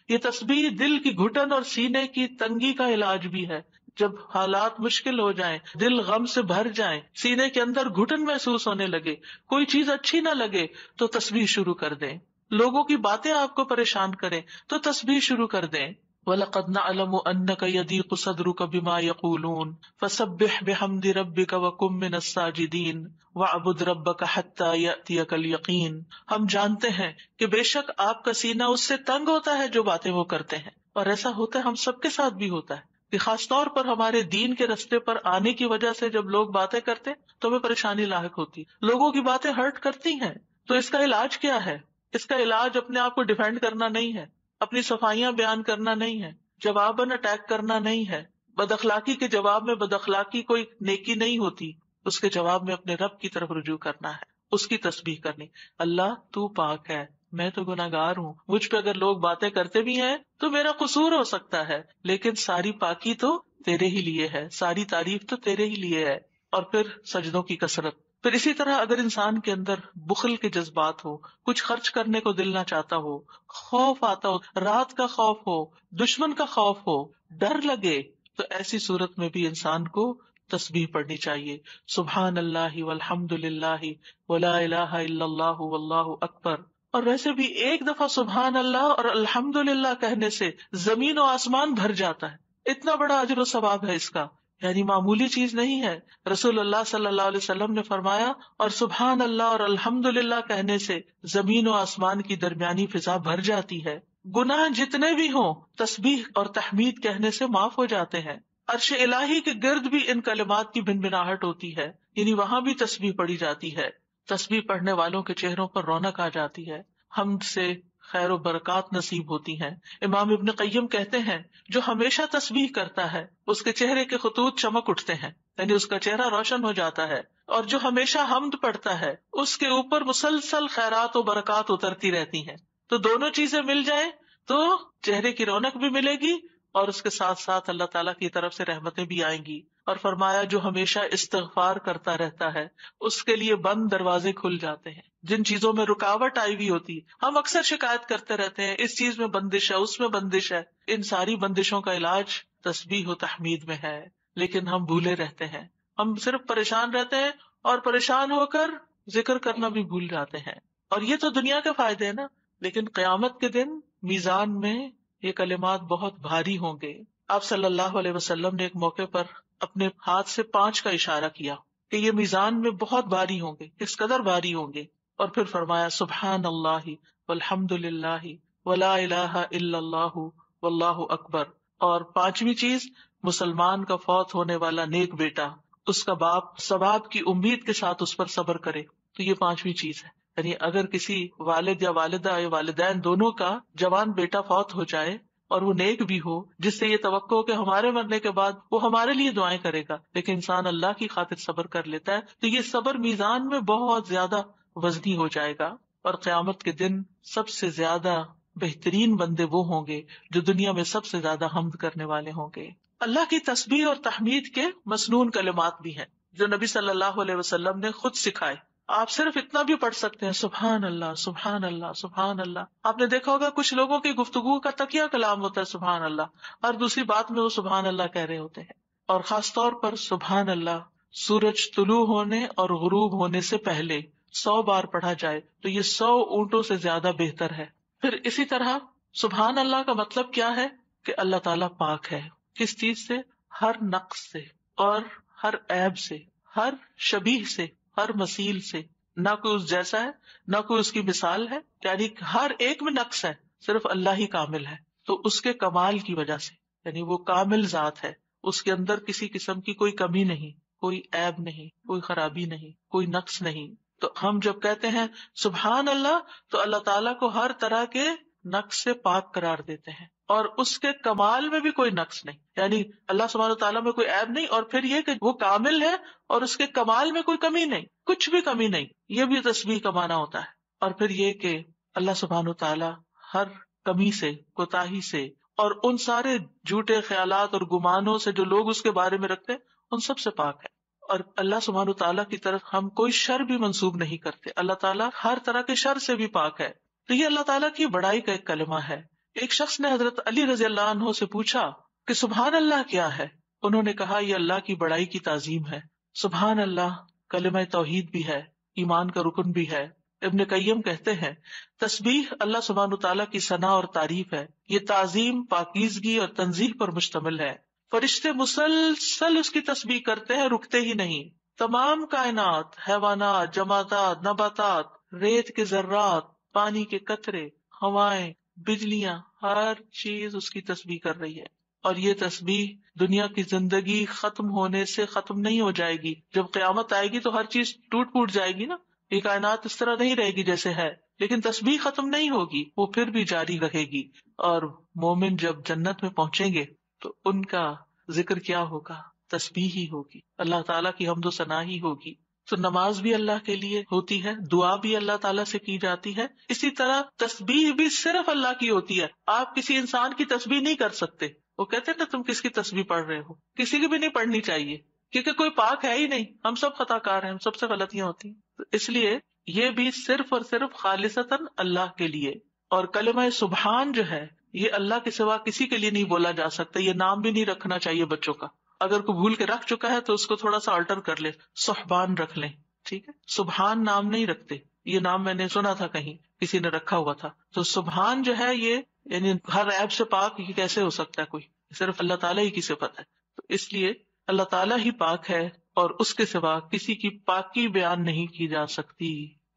یہ تسبیح دل کی گھٹن اور سینے کی تنگی کا علاج بھی ہے۔ جب حالات مشکل ہو جائیں، دل غم سے بھر جائیں، سینے کے اندر گھٹن محسوس ہونے لگے، کوئی چیز اچھی نہ لگے تو تسبیح شروع کر دیں۔ لوگوں کی باتیں آپ کو پریشان کریں تو تسبیح شروع کر دیں۔ وَلَقَدْ نَعْلَمُ أَنَّكَ يَضِيقُ صَدْرُكَ بِمَا يَقُولُونَ فَسَبِّحْ بِحَمْدِ رَبِّكَ وَكُن مِّنَ السَّاجِدِينَ وَاعْبُدْ رَبَّكَ حَتَّى يَأْتِيَكَ الْيَقِينُ۔ ہم جانتے ہیں کہ بے شک آپ کا سینہ اس سے تنگ ہوتا ہے جو باتیں وہ کرتے ہیں، اور ایسا ہوتا ہے ہم سب کے ساتھ بھی ہوتا ہے کہ خاص طور پر ہمارے دین کے رستے پر آنے کی وجہ سے جب لوگ باتیں کرتے تو ہمیں پریشانی لاحق ہوتی، لوگوں کی باتیں ہرٹ کرتی ہیں۔ تو اس کا علاج کیا ہے؟ اس کا علاج اپنے آپ کو ڈیفینڈ کرنا نہیں ہے، اپنی صفائیاں بیان کرنا نہیں ہے، جواباً اٹیک کرنا نہیں ہے۔ بد اخلاقی کے جواب میں بد اخلاقی کوئی نیکی نہیں ہوتی، اس کے جواب میں اپنے رب کی طرف رجوع کرنا ہے، اس کی تسبیح کرنی۔ اللہ تو پاک ہے، میں تو گناہگار ہوں، مجھ پہ اگر لوگ باتیں کرتے بھی ہیں تو میرا قصور ہو سکتا ہے، لیکن ساری پاکی تو تیرے ہی لیے ہے، ساری تعریف تو تیرے ہی لیے ہے۔ اور پھر سجدوں کی کثرت. پھر اسی طرح اگر انسان کے اندر بخل کے جذبات ہو، کچھ خرچ کرنے کو دل نہ چاہتا ہو، خوف آتا ہو، رات کا خوف ہو، دشمن کا خوف ہو، ڈر لگے، تو ایسی صورت میں بھی انسان کو تسبیح پڑھنی چاہیے. سبحان اللہ والحمد للہ ولا الہ الا اللہ واللہ اکبر. اور ویسے بھی ایک دفعہ سبحان اللہ اور الحمد للہ کہنے سے زمین و آسمان بھر جاتا ہے. اتنا بڑا اجر و ثواب ہے اس کا، یعنی معمولی چیز نہیں ہے. رسول اللہ صلی اللہ علیہ وسلم نے فرمایا، اور سبحان اللہ اور الحمد للہ کہنے سے زمین و آسمان کی درمیانی فضا بھر جاتی ہے. گناہ جتنے بھی ہوں تسبیح اور تحمید کہنے سے معاف ہو جاتے ہیں. عرش الہی کے گرد بھی ان کلمات کی بنبناہٹ ہوتی ہے، یعنی وہاں بھی تسبیح پڑھی جاتی ہے. تسبیح پڑھنے والوں کے چہروں پر رونق آ جاتی ہے، حمد سے خیر و برکات نصیب ہوتی ہیں. امام ابن قیم کہتے ہیں جو ہمیشہ تسبیح کرتا ہے اس کے چہرے کے خطوط چمک اٹھتے ہیں، یعنی اس کا چہرہ روشن ہو جاتا ہے. اور جو ہمیشہ حمد پڑھتا ہے اس کے اوپر مسلسل خیرات و برکات اترتی رہتی ہیں. تو دونوں چیزیں مل جائیں تو چہرے کی رونق بھی ملے گی اور اس کے ساتھ ساتھ اللہ تعالیٰ کی طرف سے رحمتیں بھی آئیں گی. اور فرمایا جو ہمیشہ استغفار کرتا رہتا ہے اس کے لیے بند دروازے کھل جاتے ہیں. جن چیزوں میں رکاوٹ آئی ہوئی ہوتی، ہم اکثر شکایت کرتے رہتے ہیں اس چیز میں بندش ہے، اس میں بندش ہے. ان ساری بندشوں کا علاج تسبیح و تحمید میں ہے، لیکن ہم بھولے رہتے ہیں. ہم صرف پریشان رہتے ہیں اور پریشان ہو کر ذکر کرنا بھی بھول جاتے ہیں. اور یہ تو دنیا کے فائدے ہیں نا، لیکن قیامت کے دن میزان میں یہ کلمات بہت بھاری ہوں گے. آپ صلی اللہ علیہ وسلم نے ایک موقع پر اپنے ہاتھ سے 5 کا اشارہ کیا کہ یہ میزان میں بہت بھاری ہوں گے، کس قدر بھاری ہوں گے. اور پھر فرمایا سبحان اللہ والحمد للہ ولا الہ الا اللہ واللہ اکبر. اور 5ویں چیز، مسلمان کا فوت ہونے والا نیک بیٹا، اس کا باپ ثواب کی امید کے ساتھ اس پر صبر کرے. تو یہ 5ویں چیز ہے. یعنی اگر کسی والد یا والدہ یا والدین دونوں کا جوان بیٹا فوت ہو جائے اور وہ نیک بھی ہو، جس سے یہ توقع ہو کہ ہمارے مرنے کے بعد وہ ہمارے لیے دعائیں کرے گا، لیکن انسان اللہ کی خاطر صبر کر لیتا ہے، تو یہ صبر میزان میں بہت زیادہ وزنی ہو جائے گا. اور قیامت کے دن سب سے زیادہ بہترین بندے وہ ہوں گے جو دنیا میں سب سے زیادہ حمد کرنے والے ہوں گے. اللہ کی تسبیح اور تحمید کے مسنون کلمات بھی ہیں جو نبی صلی اللہ علیہ وسلم نے خود سکھائے. آپ صرف اتنا بھی پڑھ سکتے ہیں، سبحان اللہ سبحان اللہ سبحان اللہ. آپ نے دیکھا ہوگا کچھ لوگوں کی گفتگو کا تکیہ کلام ہوتا ہے سبحان اللہ، ہر دوسری بات میں وہ سبحان اللہ کہہ رہے ہوتے ہیں. اور خاص طور پر سبحان اللہ سورج طلوع ہونے اور غروب ہونے سے پہلے 100 بار پڑھا جائے تو یہ 100 اونٹوں سے زیادہ بہتر ہے. پھر اسی طرح سبحان اللہ کا مطلب کیا ہے کہ اللہ تعالیٰ پاک ہے. کس چیز سے؟ ہر نقص سے اور ہر عیب سے، ہر شبیہ سے، ہر مثیل سے. نہ کوئی اس جیسا ہے، نہ کوئی اس کی مثال ہے، یعنی ہر ایک میں نقص ہے، صرف اللہ ہی کامل ہے. تو اس کے کمال کی وجہ سے، یعنی وہ کامل ذات ہے، اس کے اندر کسی قسم کی کوئی کمی نہیں، کوئی عیب نہیں، کوئی خرابی نہیں، کوئی نقص نہیں. تو ہم جب کہتے ہیں سبحان اللہ تو اللہ تعالیٰ کو ہر طرح کے نقص سے پاک قرار دیتے ہیں، اور اس کے کمال میں بھی کوئی نقص نہیں، یعنی اللہ سبحانہ تعالیٰ میں کوئی عیب نہیں، اور پھر یہ کہ وہ کامل ہے اور اس کے کمال میں کوئی کمی نہیں، کچھ بھی کمی نہیں. یہ بھی تسبیح کا معنی ہوتا ہے. اور پھر یہ کہ اللہ سبحانہ تعالیٰ ہر کمی سے، کوتاہی سے، اور ان سارے جھوٹے خیالات اور گمانوں سے جو لوگ اس کے بارے میں رکھتے ہیں، ان سب سے پاک ہے. اور اللہ سبحانہ تعالیٰ کی طرف ہم کوئی شر بھی منسوب نہیں کرتے. اللہ تعالیٰ ہر طرح کے شر سے بھی پاک ہے. تو یہ اللہ تعالیٰ کی بڑائی کا ایک کلمہ ہے. ایک شخص نے حضرت علی رضی اللہ عنہ سے پوچھا کہ سبحان اللہ کیا ہے؟ انہوں نے کہا یہ اللہ کی بڑائی کی تعظیم ہے. سبحان اللہ کلمہ توحید بھی ہے، ایمان کا رکن بھی ہے. ابن قیم کہتے ہیں تسبیح اللہ سبحانہ تعالیٰ کی ثنا اور تعریف ہے. یہ تعظیم، پاکیزگی اور تنزیہ پر مشتمل ہے. فرشتے مسلسل اس کی تسبیح کرتے ہیں، رکتے ہی نہیں. تمام کائنات، حیوانات، جمادات، نباتات، ریت کے ذرات، پانی کے قطرے، ہوائیں، بجلیاں، ہر چیز اس کی تسبیح کر رہی ہے. اور یہ تسبیح دنیا کی زندگی ختم ہونے سے ختم نہیں ہو جائے گی. جب قیامت آئے گی تو ہر چیز ٹوٹ پھوٹ جائے گی نا، یہ کائنات اس طرح نہیں رہے گی جیسے ہے، لیکن تسبیح ختم نہیں ہوگی، وہ پھر بھی جاری رہے گی. اور مومن جب جنت میں پہنچیں گے تو ان کا ذکر کیا ہوگا؟ تسبیح ہی ہوگی، اللہ تعالیٰ کی حمد و ثنا ہی ہوگی. تو نماز بھی اللہ کے لیے ہوتی ہے، دعا بھی اللہ تعالیٰ سے کی جاتی ہے. اسی طرح تسبیح بھی صرف اللہ کی ہوتی ہے. آپ کسی انسان کی تسبیح نہیں کر سکتے. وہ کہتے ہیں نا تم کس کی تسبیح پڑھ رہے ہو، کسی کی بھی نہیں پڑھنی چاہیے. کیونکہ کوئی پاک ہے ہی نہیں، ہم سب خطا کار ہیں، ہم سب سے غلطیاں ہوتی ہیں. تو اس لیے یہ بھی صرف اور صرف خالصتاً اللہ کے لیے. اور کلمہ سبحان جو ہے یہ اللہ کے سوا کسی کے لیے نہیں بولا جا سکتا. یہ نام بھی نہیں رکھنا چاہیے بچوں کا. اگر کوئی بھول کے رکھ چکا ہے تو اس کو تھوڑا سا آلٹر کر لے، سبحان رکھ لیں. ٹھیک ہے، سبحان نام نہیں رکھتے. یہ نام میں نے سنا تھا کہیں کسی نے رکھا ہوا تھا. تو سبحان جو ہے یہ یعنی ہر عیب سے پاک یہ کیسے ہو سکتا ہے کوئی؟ صرف اللہ تعالیٰ ہی کی صفت ہے. تو اس لیے اللہ تعالیٰ ہی پاک ہے اور اس کے سوا کسی کی پاکی بیان نہیں کی جا سکتی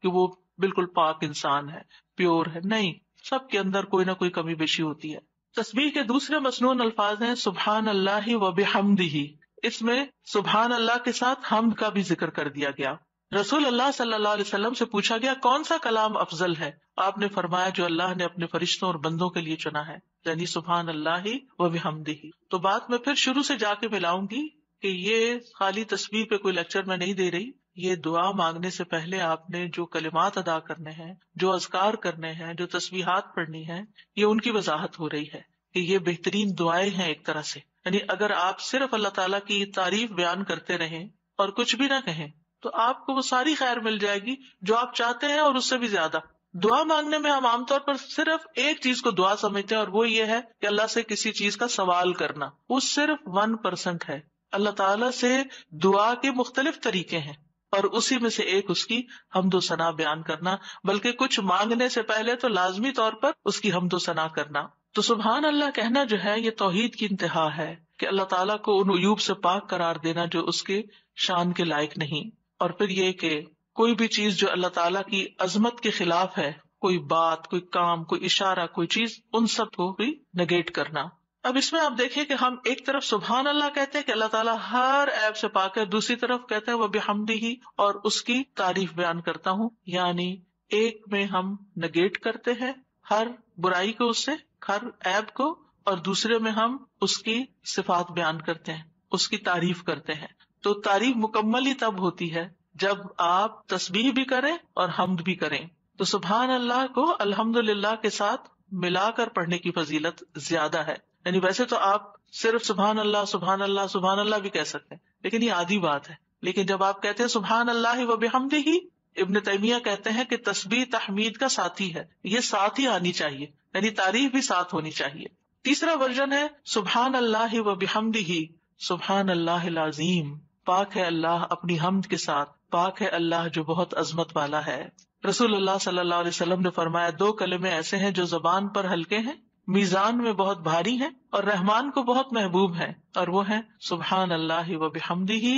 کہ وہ بالکل پاک انسان ہے، پیور ہے. نہیں، سب کے اندر کوئی نہ کوئی کمی بیشی ہوتی ہے. تسبیح کے دوسرے مسنون الفاظ ہیں سبحان اللہ و بحمدہ. اس میں سبحان اللہ کے ساتھ حمد کا بھی ذکر کر دیا گیا. رسول اللہ صلی اللہ علیہ وسلم سے پوچھا گیا کون سا کلام افضل ہے؟ آپ نے فرمایا جو اللہ نے اپنے فرشتوں اور بندوں کے لیے چنا ہے، یعنی سبحان اللہ و بحمدہ. تو بات میں پھر شروع سے جا کے ملاؤں گی کہ یہ خالی تسبیح پہ کوئی لیکچر میں نہیں دے رہی. یہ دعا مانگنے سے پہلے آپ نے جو کلمات ادا کرنے ہیں، جو اذکار کرنے ہیں، جو تسبیحات پڑھنی ہیں، یہ ان کی وضاحت ہو رہی ہے کہ یہ بہترین دعائیں ہیں ایک طرح سے. یعنی اگر آپ صرف اللہ تعالیٰ کی تعریف بیان کرتے رہیں اور کچھ بھی نہ کہیں تو آپ کو وہ ساری خیر مل جائے گی جو آپ چاہتے ہیں اور اس سے بھی زیادہ. دعا مانگنے میں ہم عام طور پر صرف ایک چیز کو دعا سمجھتے ہیں اور وہ یہ ہے کہ اللہ سے کسی چیز کا سوال کرنا. وہ صرف 1% ہے. اللہ تعالیٰ سے دعا کے مختلف طریقے ہیں اور اسی میں سے ایک اس کی حمد و ثنا بیان کرنا، بلکہ کچھ مانگنے سے پہلے تو لازمی طور پر اس کی حمد و ثنا کرنا. تو سبحان اللہ کہنا جو ہے یہ توحید کی انتہا ہے کہ اللہ تعالیٰ کو ان عیوب سے پاک قرار دینا جو اس کے شان کے لائق نہیں. اور پھر یہ کہ کوئی بھی چیز جو اللہ تعالیٰ کی عظمت کے خلاف ہے، کوئی بات، کوئی کام، کوئی اشارہ، کوئی چیز، ان سب کو بھی نگیٹ کرنا. اب اس میں آپ دیکھیں کہ ہم ایک طرف سبحان اللہ کہتے ہیں کہ اللہ تعالیٰ ہر عیب سے پاک ہے، دوسری طرف کہتے ہیں وہ بحمدہ اور اس کی تعریف بیان کرتا ہوں. یعنی ایک میں ہم نگیٹ کرتے ہیں ہر برائی کو، اس سے ہر عیب کو، اور دوسرے میں ہم اس کی صفات بیان کرتے ہیں، اس کی تعریف کرتے ہیں. تو تعریف مکمل ہی تب ہوتی ہے جب آپ تسبیح بھی کریں اور حمد بھی کریں. تو سبحان اللہ کو الحمدللہ کے ساتھ ملا کر پڑھنے کی فضیلت زیادہ ہے. یعنی ویسے تو آپ صرف سبحان اللہ سبحان اللہ سبحان اللہ بھی کہہ سکتے ہیں، لیکن یہ آدھی بات ہے. لیکن جب آپ کہتے ہیں سبحان اللہ و بحمدہ، ابن تیمیہ کہتے ہیں کہ تسبیح تحمید کا ساتھی ہے، یہ ساتھ ہی آنی چاہیے، یعنی تعریف بھی ساتھ ہونی چاہیے. تیسرا ورژن ہے سبحان اللہ و بحمدہ سبحان اللہ العظیم. پاک ہے اللہ اپنی حمد کے ساتھ، پاک ہے اللہ جو بہت عظمت والا ہے. رسول اللہ صلی اللہ علیہ وسلم نے فرمایا 2 کلمے ایسے ہیں جو زبان پر ہلکے ہیں، میزان میں بہت بھاری ہیں اور رحمان کو بہت محبوب ہیں، اور وہ ہیں سبحان اللہ و بحمدہ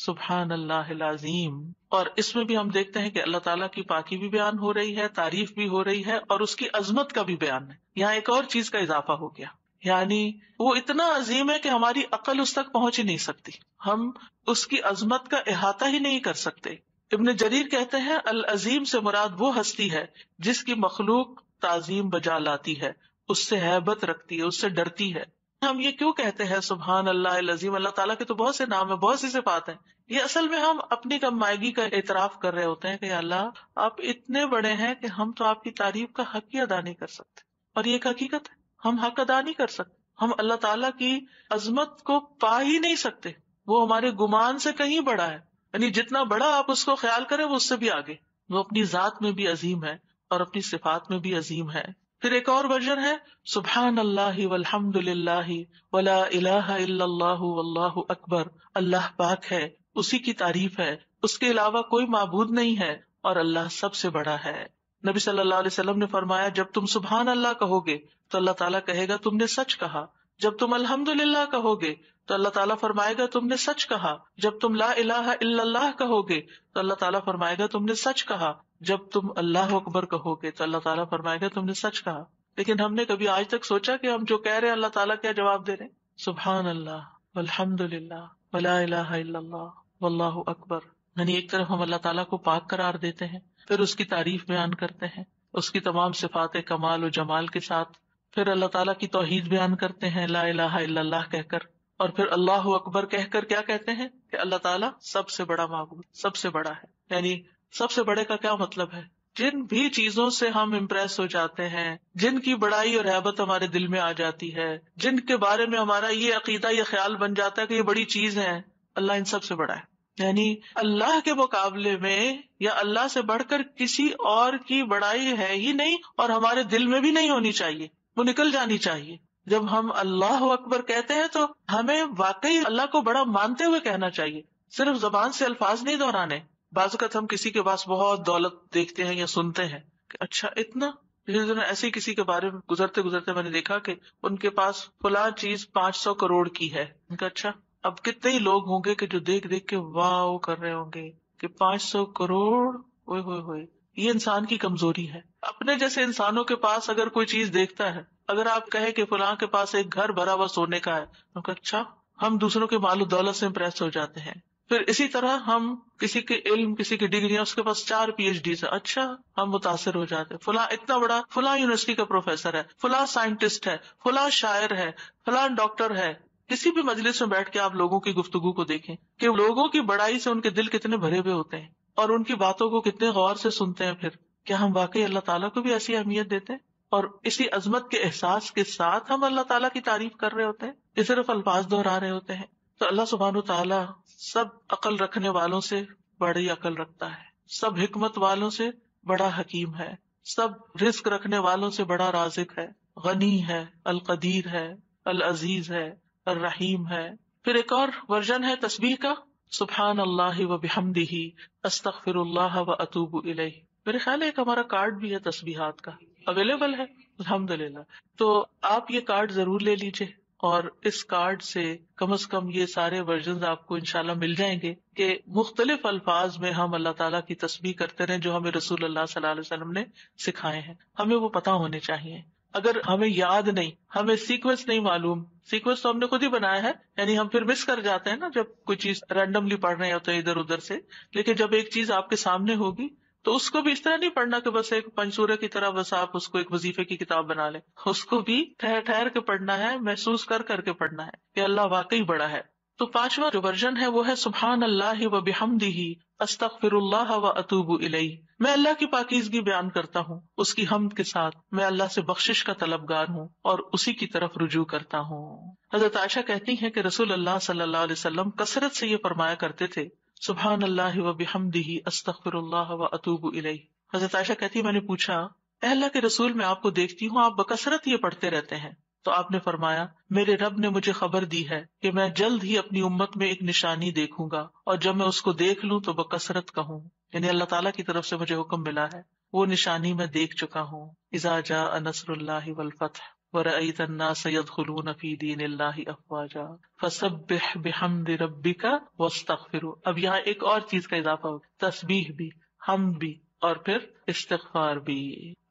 سبحان اللہ العظیم. اور اس میں بھی ہم دیکھتے ہیں کہ اللہ تعالیٰ کی پاکی بھی بیان ہو رہی ہے، تعریف بھی ہو رہی ہے، اور اس کی عظمت کا بھی بیان ہے. یہاں ایک اور چیز کا اضافہ ہو گیا، یعنی وہ اتنا عظیم ہے کہ ہماری عقل اس تک پہنچ ہی نہیں سکتی، ہم اس کی عظمت کا احاطہ ہی نہیں کر سکتے. ابن جریر کہتے ہیں العظیم سے مراد وہ ہستی ہے جس کی مخلوق تعظیم بجا لاتی ہے، اس سے ہیبت رکھتی ہے، اس سے ڈرتی ہے. ہم یہ کیوں کہتے ہیں سبحان اللہ العظیم؟ اللہ تعالیٰ کے تو بہت سے نام ہیں، بہت سی صفات ہیں. یہ اصل میں ہم اپنی کم مائگی کا اعتراف کر رہے ہوتے ہیں کہ اللہ آپ اتنے بڑے ہیں کہ ہم تو آپ کی تعریف کا حق ہی ادا نہیں کر سکتے. اور یہ ایک حقیقت ہے، ہم حق ادا نہیں کر سکتے. ہم اللہ تعالیٰ کی عظمت کو پا ہی نہیں سکتے، وہ ہمارے گمان سے کہیں بڑا ہے. یعنی جتنا بڑا آپ اس کو خیال کریں وہ اس سے بھی آگے. وہ اپنی ذات میں بھی عظیم ہے اور اپنی صفات میں بھی عظیم ہے. پھر ایک اور ورژن ہے سبحان اللہ والحمد للہ ولا الہ الا اللہ واللہ اکبر. اللہ پاک ہے، اسی کی تعریف ہے، اس کے علاوہ کوئی معبود نہیں ہے اور اللہ سب سے بڑا ہے. نبی صلی اللہ علیہ وسلم نے فرمایا جب تم سبحان اللہ کہو گے تو اللہ تعالیٰ کہے گا تم نے سچ کہا. جب تم الحمدللہ کہو گے تو اللہ تعالیٰ فرمائے گا تم نے سچ کہا. جب تم لا الہ الا اللہ کہو گے تو اللہ تعالیٰ فرمائے گا تم نے سچ کہا. جب تم اللہ اکبر کہو گے تو اللہ تعالیٰ فرمائے گا تم نے سچ کہا. لیکن ہم نے کبھی آج تک سوچا کہ ہم جو کہہ رہے ہیں اللہ تعالیٰ کیا جواب دے رہے ہیں؟ سبحان اللہ والحمدللہ ولا الہ الا اللہ واللہ اکبر. یعنی ایک طرف ہم اللہ تعالیٰ کو پاک قرار دیتے ہیں، پھر اس کی تعریف بیان کرتے ہیں اس کی تمام صفات کمال و جمال کے ساتھ، پھر اللہ تعالیٰ کی توحید بیان کرتے ہیں لا الہ الا اللہ کہہ کر، اور پھر اللہ اکبر کہہ کر کیا کہتے ہیں کہ اللہ تعالیٰ سب سے بڑا معبود، سب سے بڑا ہے. یعنی سب سے بڑے کا کیا مطلب ہے؟ جن بھی چیزوں سے ہم امپریس ہو جاتے ہیں، جن کی بڑائی اور ہیبت ہمارے دل میں آ جاتی ہے، جن کے بارے میں ہمارا یہ عقیدہ، یہ خیال بن جاتا ہے کہ یہ بڑی چیز ہے، اللہ ان سب سے بڑا ہے. یعنی اللہ کے مقابلے میں یا اللہ سے بڑھ کر کسی اور کی بڑائی ہے ہی نہیں، اور ہمارے دل میں بھی نہیں ہونی چاہیے، وہ نکل جانی چاہیے. جب ہم اللہ اکبر کہتے ہیں تو ہمیں واقعی اللہ کو بڑا مانتے ہوئے کہنا چاہیے، صرف زبان سے الفاظ نہیں دہرانے. بعض اوقات ہم کسی کے پاس بہت دولت دیکھتے ہیں یا سنتے ہیں کہ اچھا اتنا. پچھلے دنوں ایسے ہی کسی کے بارے میں گزرتے گزرتے میں نے دیکھا کہ ان کے پاس فلاں چیز 500 کروڑ کی ہے. ان کا اچھا، اب کتنے ہی لوگ ہوں گے کہ جو دیکھ دیکھ کے واو کر رہے ہوں گے کہ 500 کروڑ، ہوئے ہوئے ہوئے. یہ انسان کی کمزوری ہے. اپنے جیسے انسانوں کے پاس اگر کوئی چیز دیکھتا ہے، اگر آپ کہیں کہ فلاں کے پاس ایک گھر بھرا ہوا سونے کا ہے، ان کا اچھا، ہم دوسروں کے مال و دولت سے امپریس ہو جاتے ہیں. پھر اسی طرح ہم کسی کے علم، کسی کی ڈگریاں، اس کے پاس 4 PhD ہے، اچھا ہم متاثر ہو جاتے ہیں. فلاں اتنا بڑا، فلاں یونیورسٹی کا پروفیسر ہے، فلاں سائنٹسٹ ہے، فلاں شاعر ہے، فلاں ڈاکٹر ہے. کسی بھی مجلس میں بیٹھ کے آپ لوگوں کی گفتگو کو دیکھیں کہ لوگوں کی بڑائی سے ان کے دل کتنے بھرے ہوئے ہوتے ہیں اور ان کی باتوں کو کتنے غور سے سنتے ہیں. پھر کیا ہم واقعی اللہ تعالیٰ کو بھی ایسی اہمیت دیتے ہیں اور اسی عظمت کے احساس کے ساتھ ہم اللہ تعالیٰ کی تعریف کر رہے ہوتے ہیں کہ صرف الفاظ دہرا رہے ہوتے ہیں؟ تو اللہ سبحانہ تعالیٰ سب عقل رکھنے والوں سے بڑی عقل رکھتا ہے، سب حکمت والوں سے بڑا حکیم ہے، سب رزق رکھنے والوں سے بڑا رازق ہے، غنی ہے، القدیر ہے، العزیز ہے، الرحیم ہے. پھر ایک اور ورژن ہے تسبیح کا، سبحان اللہ و بحمدہ استغفر اللہ و اتوب الیہ. میرے خیال ہے ایک ہمارا کارڈ بھی ہے تسبیحات کا، اویلیبل ہے الحمدللہ. تو آپ یہ کارڈ ضرور لے لیجئے اور اس کارڈ سے کم از کم یہ سارے ورژنز آپ کو انشاءاللہ مل جائیں گے کہ مختلف الفاظ میں ہم اللہ تعالیٰ کی تسبیح کرتے رہیں جو ہمیں رسول اللہ صلی اللہ علیہ وسلم نے سکھائے ہیں. ہمیں وہ پتہ ہونے چاہیے. اگر ہمیں یاد نہیں، ہمیں سیکوینس نہیں معلوم، سیکوینس تو ہم نے خود ہی بنایا ہے، یعنی ہم پھر مس کر جاتے ہیں نا جب کوئی چیز رینڈملی پڑھ رہے ہوتے ہیں ادھر ادھر سے. لیکن جب ایک چیز آپ کے سامنے ہوگی تو اس کو بھی اس طرح نہیں پڑھنا کہ بس ایک پنسورے کی طرح بس آپ اس کو ایک وظیفے کی کتاب بنا لیں. اس کو بھی ٹھہر ٹھہر کے پڑھنا ہے، محسوس کر کر کے پڑھنا ہے کہ اللہ واقعی بڑا ہے. تو 5واں جو ورژن ہے وہ ہے سبحان اللہ و بحمدہ استغفر اللہ و اتوب الیہ. میں اللہ کی پاکیزگی بیان کرتا ہوں، اس کی حمد کے ساتھ میں اللہ سے بخشش کا طلبگار ہوں اور اسی کی طرف رجوع کرتا ہوں. حضرت عائشہ کہتی ہیں کہ رسول اللہ صلی اللہ علیہ وسلم کثرت سے یہ فرمایا کرتے تھے، سبحان اللہ و بحمدہ استغفر اللہ و اتوب الیہ. حضرت عائشہ کہتی ہے میں نے پوچھا اے اللہ کے رسول، میں آپ کو دیکھتی ہوں آپ بکثرت یہ پڑھتے رہتے ہیں. تو آپ نے فرمایا میرے رب نے مجھے خبر دی ہے کہ میں جلد ہی اپنی امت میں ایک نشانی دیکھوں گا اور جب میں اس کو دیکھ لوں تو بکثرت کہوں. یعنی اللہ تعالیٰ کی طرف سے مجھے حکم ملا ہے، وہ نشانی میں دیکھ چکا ہوں. اذا جاء نصر اللہ والفتح وَرَأَيْتَ النَّاسَ يَدْخُلُونَ فِي دِينِ اللَّهِ أَفْوَاجًا فَسَبِّحْ بِحَمْدِ رَبِّكَ وَاسْتَغْفِرْهُ. اب یہاں ایک اور چیز کا اضافہ ہو، تسبیح بھی، حمد بھی، اور پھر استغفار بھی.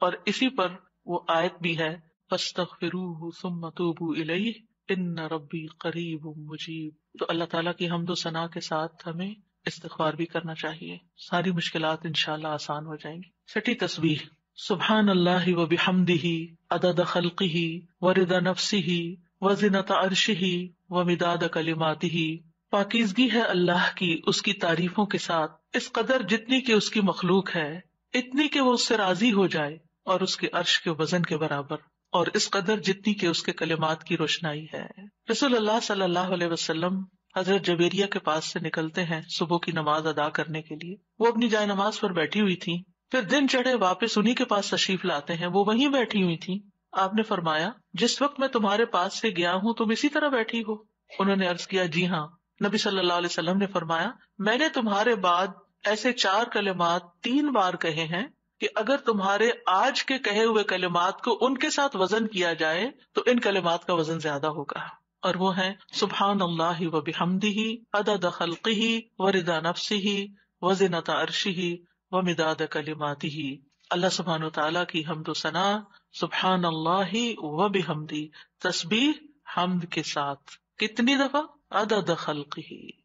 اور اسی پر وہ آیت بھی ہے فَاسْتَغْفِرُوهُ ثُمَّ تُوبُوا إِلَيْهِ إِنَّ رَبِّي قَرِيبٌ مُجِيبٌ. تو اللہ تعالیٰ کی حمد و ثنا کے ساتھ ہمیں استغفار بھی کرنا چاہیے، ساری مشکلات انشاءاللہ آسان ہو جائیں گی. چھٹی تسبیح، سبحان اللہ و بحمدہ عدد خلقہ ورضا نفسہ وزنۃ عرشہ ومداد کلماتہ. پاکیزگی ہے اللہ کی اس کی تعریفوں کے ساتھ، اس قدر جتنی کہ اس کی مخلوق ہے، اتنی کہ وہ اس سے راضی ہو جائے، اور اس کے عرش کے وزن کے برابر، اور اس قدر جتنی کہ اس کے کلمات کی روشنائی ہے. رسول اللہ صلی اللہ علیہ وسلم حضرت جبیریہ کے پاس سے نکلتے ہیں صبح کی نماز ادا کرنے کے لیے. وہ اپنی جائے نماز پر بیٹھی ہوئی تھی، پھر دن چڑھے واپس انہی کے پاس تشریف لاتے ہیں، وہ وہیں بیٹھی ہوئی تھی. آپ نے فرمایا جس وقت میں تمہارے پاس سے گیا ہوں تم اسی طرح بیٹھی ہو؟ انہوں نے عرض کیا جی ہاں. نبی صلی اللہ علیہ وسلم نے فرمایا میں نے تمہارے بعد ایسے 4 کلمات 3 بار کہے ہیں کہ اگر تمہارے آج کے کہے ہوئے کلمات کو ان کے ساتھ وزن کیا جائے تو ان کلمات کا وزن زیادہ ہوگا، اور وہ ہیں سبحان اللہ و بحمدہ عدد خلقہ ورضا نفسہ وزنۃ عرشہ ومداد کلماتہ. اللہ سبحانہ وتعالیٰ کی حمد و ثنا، سبحان اللہ و بحمدہ، تسبیح حمد کے ساتھ کتنی دفعہ؟ عدد خلقہ،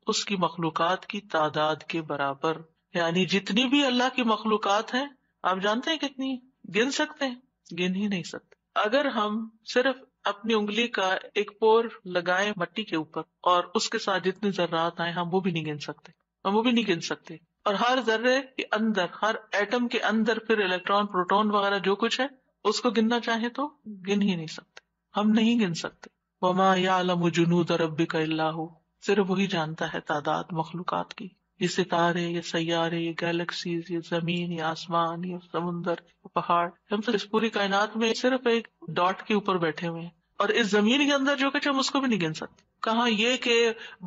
اس کی مخلوقات کی تعداد کے برابر. یعنی جتنی بھی اللہ کی مخلوقات ہیں، آپ جانتے ہیں کتنی؟ گن سکتے ہیں؟ گن ہی نہیں سکتے. اگر ہم صرف اپنی انگلی کا ایک پور لگائیں مٹی کے اوپر اور اس کے ساتھ جتنے ذرات آئے ہم وہ بھی نہیں گن سکتے، ہم وہ بھی نہیں گن سکتے. اور ہر ذرے کے اندر، ہر ایٹم کے اندر پھر الیکٹران، پروٹون وغیرہ جو کچھ ہے اس کو گننا چاہیں تو گن ہی نہیں سکتے، ہم نہیں گن سکتے. وما يعلم جنود ربك الا هو. صرف وہی جانتا ہے تعداد مخلوقات کی. یہ ستارے، یہ سیارے، یہ گیلیکسیز، یہ زمین، یہ آسمان، یہ سمندر، یہ پہاڑ، ہم تو اس پوری کائنات میں صرف ایک ڈاٹ کے اوپر بیٹھے ہوئے ہیں. اور اس زمین کے اندر جو کچھ ہم اس کو بھی نہیں گن سکتے. کہاں یہ کہ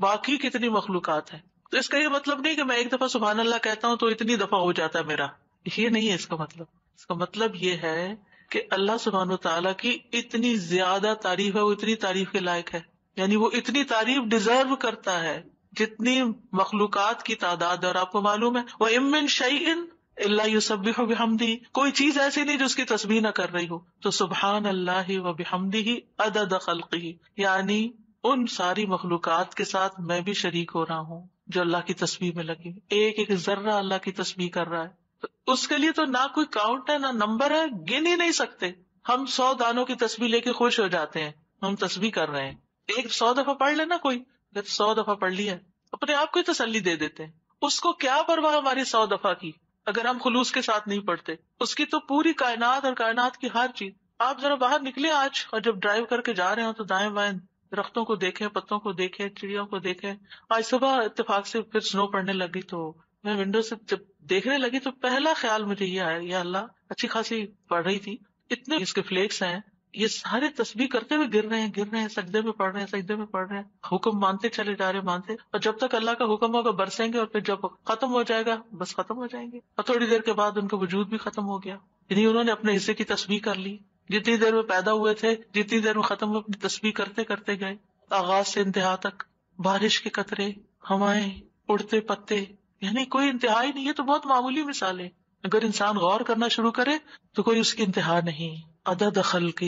باقی کتنی مخلوقات ہیں. تو اس کا یہ مطلب نہیں کہ میں ایک دفعہ سبحان اللہ کہتا ہوں تو اتنی دفعہ ہو جاتا ہے میرا. یہ نہیں ہے اس کا مطلب. اس کا مطلب یہ ہے کہ اللہ سبحانہ وتعالیٰ کی اتنی زیادہ تعریف ہے، وہ اتنی تعریف کے لائق ہے. یعنی وہ اتنی تعریف ڈیزرو کرتا ہے جتنی مخلوقات کی تعداد. اور آپ کو معلوم ہے وَإِن مِّن شَيْءٍ إِلَّا يُسَبِّحُ بِحَمْدِهِ، کوئی چیز ایسی نہیں جو اس کی تسبیح نہ کر رہی ہو. تو سبحان اللہ وبحمدہ عدد خلقہ، یعنی ان ساری مخلوقات کے ساتھ میں بھی شریک ہو رہا ہوں جو اللہ کی تسبیح میں لگی. ایک ایک ذرہ اللہ کی تسبیح کر رہا ہے. تو اس کے لیے تو نہ کوئی کاؤنٹ ہے نہ نمبر ہے، گن ہی نہیں سکتے. ہم 100 دانوں کی تسبیح لے کے خوش ہو جاتے ہیں، ہم تسبیح کر رہے ہیں. ایک 100 دفعہ پڑھ لینا کوئی، اگر 100 دفعہ پڑھ لیا اپنے آپ کو ہی تسلی دے دیتے ہیں. اس کو کیا پرواہ ہماری 100 دفعہ کی اگر ہم خلوص کے ساتھ نہیں پڑھتے. اس کی تو پوری کائنات اور کائنات کی ہر چیز. آپ ذرا باہر نکلے آج اور جب ڈرائیو کر کے جا رہے ہوں تو دائیں بائیں درختوں کو دیکھیں، پتوں کو دیکھیں، چڑیوں کو دیکھیں. آج صبح اتفاق سے پھر سنو پڑنے لگی تو میں ونڈو سے جب دیکھنے لگی تو پہلا خیال مجھے یہ آیا، یا اللہ اچھی خاصی پڑھ رہی تھی، اتنے اس کے فلیکس ہیں، یہ سارے تسبیح کرتے ہوئے گر رہے ہیں، سجدے میں پڑھ رہے ہیں، سجدے میں پڑھ رہے ہیں، حکم مانتے چلے جا رہے مانتے. اور جب تک اللہ کا حکم ہوگا برسیں گے، اور پھر جب ختم ہو جائے گا بس ختم ہو جائیں گے. اور تھوڑی دیر کے بعد ان کا وجود بھی ختم ہو گیا. یعنی انہوں نے اپنے حصے کی تسبیح کر لی. جتنی دیر میں پیدا ہوئے تھے، جتنی دیر میں ختم ہوئے، اپنی تسبیح کرتے کرتے گئے، آغاز سے انتہا تک. بارش کے قطرے، ہوائیں، اڑتے پتے، یعنی کوئی انتہا ہی نہیں. ہے تو بہت معمولی مثال ہے، اگر انسان غور کرنا شروع کرے تو کوئی اس کی انتہا نہیں. عدد خلقہ،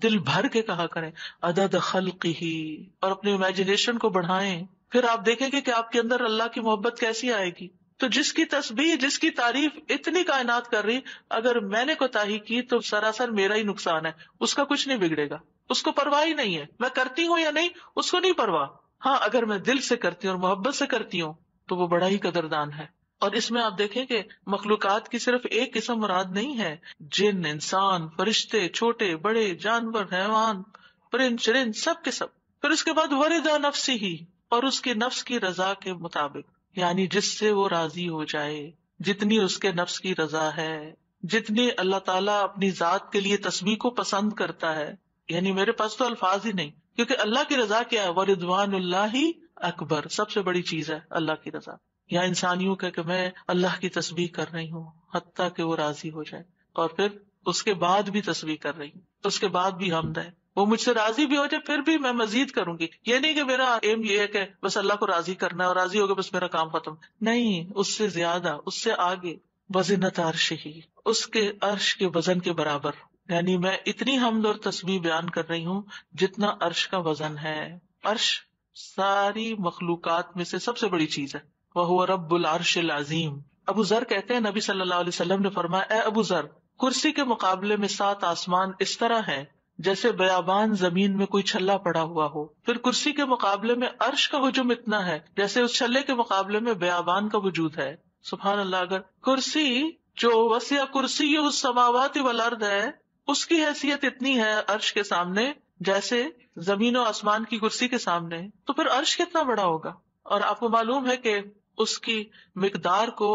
دل بھر کے کہا کریں عدد خلقہ، اور اپنے امیجنیشن کو بڑھائیں. پھر آپ دیکھیں گے کہ آپ کے اندر اللہ کی محبت کیسی آئے گی. تو جس کی تسبیح، جس کی تعریف اتنی کائنات کر رہی، اگر میں نے کوتاہی کی تو سراسر میرا ہی نقصان ہے، اس کا کچھ نہیں بگڑے گا. اس کو پرواہ ہی نہیں ہے میں کرتی ہوں یا نہیں، اس کو نہیں پرواہ. ہاں اگر میں دل سے کرتی ہوں اور محبت سے کرتی ہوں تو وہ بڑا ہی قدردان ہے. اور اس میں آپ دیکھیں کہ مخلوقات کی صرف ایک قسم مراد نہیں ہے. جن، انسان، فرشتے، چھوٹے بڑے، جانور، حیوان، پرند چرند، سب کے سب. پھر اس کے بعد ورضا نفسی ہی، اور اس کے نفس کی رضا کے مطابق، یعنی جس سے وہ راضی ہو جائے، جتنی اس کے نفس کی رضا ہے، جتنی اللہ تعالیٰ اپنی ذات کے لیے تسبیح کو پسند کرتا ہے. یعنی میرے پاس تو الفاظ ہی نہیں، کیونکہ اللہ کی رضا کیا ہے؟ وَرِضْوَانُ اللَّهِ اکبر، سب سے بڑی چیز ہے اللہ کی رضا. یا انسانیوں کا کہ میں اللہ کی تسبیح کر رہی ہوں حتیٰ کہ وہ راضی ہو جائے، اور پھر اس کے بعد بھی تسبیح کر رہی ہوں، اس کے بعد بھی حمد ہے، وہ مجھ سے راضی بھی ہو جائے پھر بھی میں مزید کروں گی. یہ نہیں کہ میرا ایم یہ ہے کہ بس اللہ کو راضی کرنا ہے اور راضی ہو گیا بس میرا کام ختم. نہیں، اس سے زیادہ، اس سے آگے. وزنت عرشہ، اس کے عرش کے وزن کے برابر. یعنی میں اتنی حمد اور تسبیح بیان کر رہی ہوں جتنا عرش کا وزن ہے. عرش ساری مخلوقات میں سے سب سے بڑی چیز ہے. وَهُوَ رَبُّ الْعَرْشِ الْعَظِيمِ. ابو ذر کہتے ہیں نبی صلی اللہ علیہ وسلم نے فرمایا، اے ابو ذر، کرسی کے مقابلے میں 7 آسمان اس طرح ہے جیسے بیابان زمین میں کوئی چھلا پڑا ہوا ہو. پھر کرسی کے مقابلے میں عرش کا حجم اتنا ہے جیسے اس چھلے کے مقابلے میں بیابان کا وجود ہے. سبحان اللہ. اگر کرسی جو وسع کرسی السماوات والارض ہے، اس کی حیثیت اتنی ہے عرش کے سامنے جیسے زمین و آسمان کی کرسی کے سامنے، تو پھر عرش کتنا بڑا ہوگا. اور آپ کو معلوم ہے کہ اس کی مقدار کو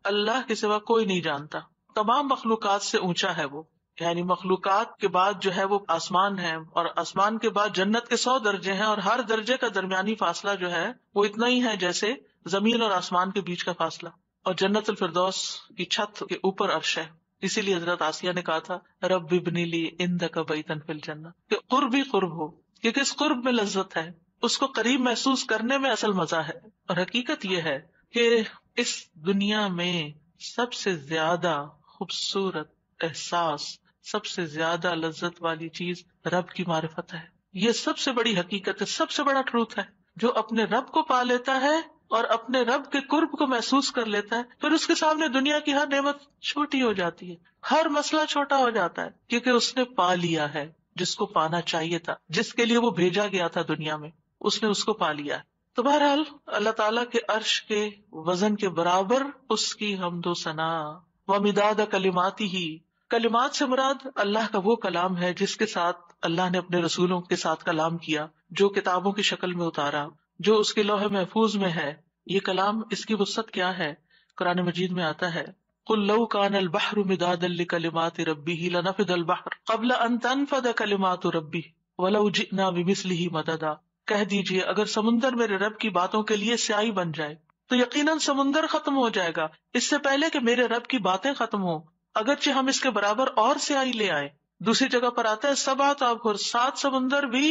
اللہ کے سوا کوئی نہیں جانتا. تمام مخلوقات سے اونچا ہے وہ. یعنی مخلوقات کے بعد جو ہے وہ آسمان ہے، اور آسمان کے بعد جنت کے 100 درجے ہیں، اور ہر درجے کا درمیانی فاصلہ جو ہے وہ اتنا ہی ہے جیسے زمین اور آسمان کے بیچ کا فاصلہ. اور جنت الفردوس کی چھت کے اوپر عرش ہے. اسی لیے حضرت آسیہ نے کہا تھا رب ابنی لی عندک بیتا فی الجنہ، کہ قرب ہی قرب ہو، کیونکہ اس قرب میں لذت ہے، اس کو قریب محسوس کرنے میں اصل مزہ ہے. اور حقیقت یہ ہے کہ اس دنیا میں سب سے زیادہ خوبصورت احساس، سب سے زیادہ لذت والی چیز رب کی معرفت ہے. یہ سب سے بڑی حقیقت ہے، سب سے بڑا ٹروتھ ہے. جو اپنے رب کو پا لیتا ہے اور اپنے رب کے قرب کو محسوس کر لیتا ہے، پھر اس کے سامنے دنیا کی ہر نعمت چھوٹی ہو جاتی ہے، ہر مسئلہ چھوٹا ہو جاتا ہے، کیونکہ اس نے پا لیا ہے جس کو پانا چاہیے تھا، جس کے لیے وہ بھیجا گیا تھا دنیا میں، اس نے اس کو پا لیا. تو بہرحال اللہ تعالیٰ کے عرش کے وزن کے برابر اس کی حمد و ثنا. ومداد کلماتہ، کلمات سے مراد اللہ کا وہ کلام ہے جس کے ساتھ اللہ نے اپنے رسولوں کے ساتھ کلام کیا، جو کتابوں کی شکل میں اتارا. جو اس کے لوح محفوظ میں ہے. یہ کلام اس کی وسعت کیا ہے؟ قرآن مجید میں آتا ہے قل لو كان البحر مدادا لكلمات ربه لنفد البحر قبل ان تنفد كلمات ربه ولو جئنا بمثله مددا. کہہ دیجئے اگر سمندر میرے رب کی باتوں کے لیے سیاہی بن جائے تو یقیناً سمندر ختم ہو جائے گا اس سے پہلے کہ میرے رب کی باتیں ختم ہوں، اگرچہ ہم اس کے برابر اور سیاہی لے آئیں. دوسری جگہ پر آتا ہے سبعۃ ابحر، 7 سمندر بھی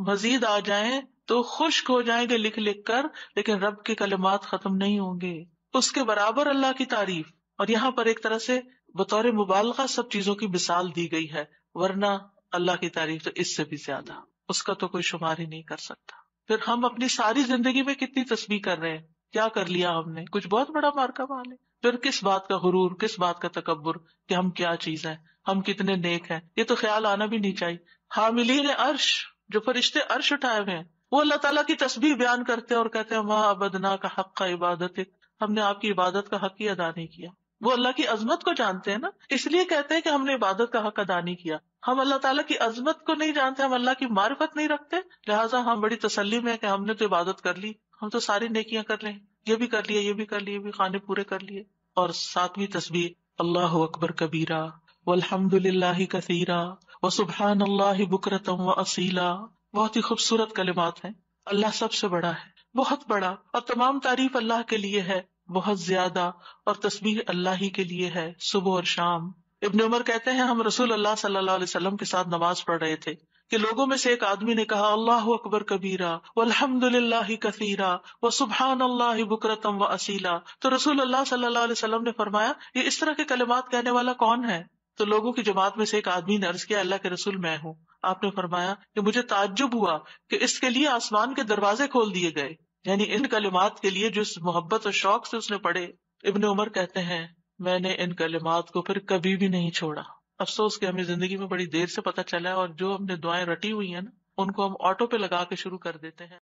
مزید آ جائیں تو خشک ہو جائیں گے لکھ لکھ کر، لیکن رب کے کلمات ختم نہیں ہوں گے. اس کے برابر اللہ کی تعریف. اور یہاں پر ایک طرح سے بطور مبالغہ سب چیزوں کی مثال دی گئی ہے، ورنہ اللہ کی تعریف تو اس سے بھی زیادہ، اس کا تو کوئی شمار ہی نہیں کر سکتا. پھر ہم اپنی ساری زندگی میں کتنی تسبیح کر رہے ہیں، کیا کر لیا ہم نے؟ کچھ بہت بڑا مارکا مال ہے. پھر کس بات کا غرور، کس بات کا تکبر کہ ہم کیا چیز ہیں، ہم کتنے نیک ہیں، یہ تو خیال آنا بھی نہیں چاہیے. حاملین عرش، جو فرشتے عرش اٹھائے ہوئے ہیں، وہ اللہ تعالیٰ کی تسبیح بیان کرتے ہیں اور کہتے ہیں ماں عبدنا کا حق کا عبادت، ہم نے آپ کی عبادت کا حق ہی ادا نہیں کیا. وہ اللہ کی عظمت کو جانتے ہیں نا، اس لیے کہتے ہیں کہ ہم نے عبادت کا حق ادا نہیں کیا. ہم اللہ تعالیٰ کی عظمت کو نہیں جانتے، ہم اللہ کی معرفت نہیں رکھتے، لہٰذا ہم بڑی تسلی میں کہ ہم نے تو عبادت کر لی، ہم تو ساری نیکیاں کر رہے ہیں، یہ بھی کر لیے، یہ بھی کر لیے، بھی خانے پورے کر لیے. اور 7ویں تسبیح اللہ اکبر کبیرہ والحمد للہ کثیرا وسبحان اللہ بکرۃ واصیلا. بہت ہی خوبصورت کلمات ہیں. اللہ سب سے بڑا ہے، بہت بڑا، اور تمام تعریف اللہ کے لیے ہے، بہت زیادہ، اور تسبیح اللہ ہی کے لیے ہے صبح اور شام. ابن عمر کہتے ہیں ہم رسول اللہ صلی اللہ علیہ وسلم کے ساتھ نماز پڑھ رہے تھے کہ لوگوں میں سے ایک آدمی نے کہا اللہ اکبر کبیرہ والحمد للہ کثیرا وسبحان اللہ بکرۃ واصیلا. تو رسول اللہ صلی اللہ علیہ وسلم نے فرمایا یہ اس طرح کے کلمات کہنے والا کون ہے؟ تو لوگوں کی جماعت میں سے ایک آدمی نے عرض کیا اللہ کے رسول میں ہوں. آپ نے فرمایا کہ مجھے تعجب ہوا کہ اس کے لیے آسمان کے دروازے کھول دیے گئے، یعنی ان کلمات کے لیے جو اس محبت اور شوق سے اس نے پڑھے. ابن عمر کہتے ہیں میں نے ان کلمات کو پھر کبھی بھی نہیں چھوڑا. افسوس کہ ہمیں زندگی میں بڑی دیر سے پتہ چلا ہے، اور جو ہم نے دعائیں رٹی ہوئی ہیں نا ان کو ہم آٹو پہ لگا کے شروع کر دیتے ہیں.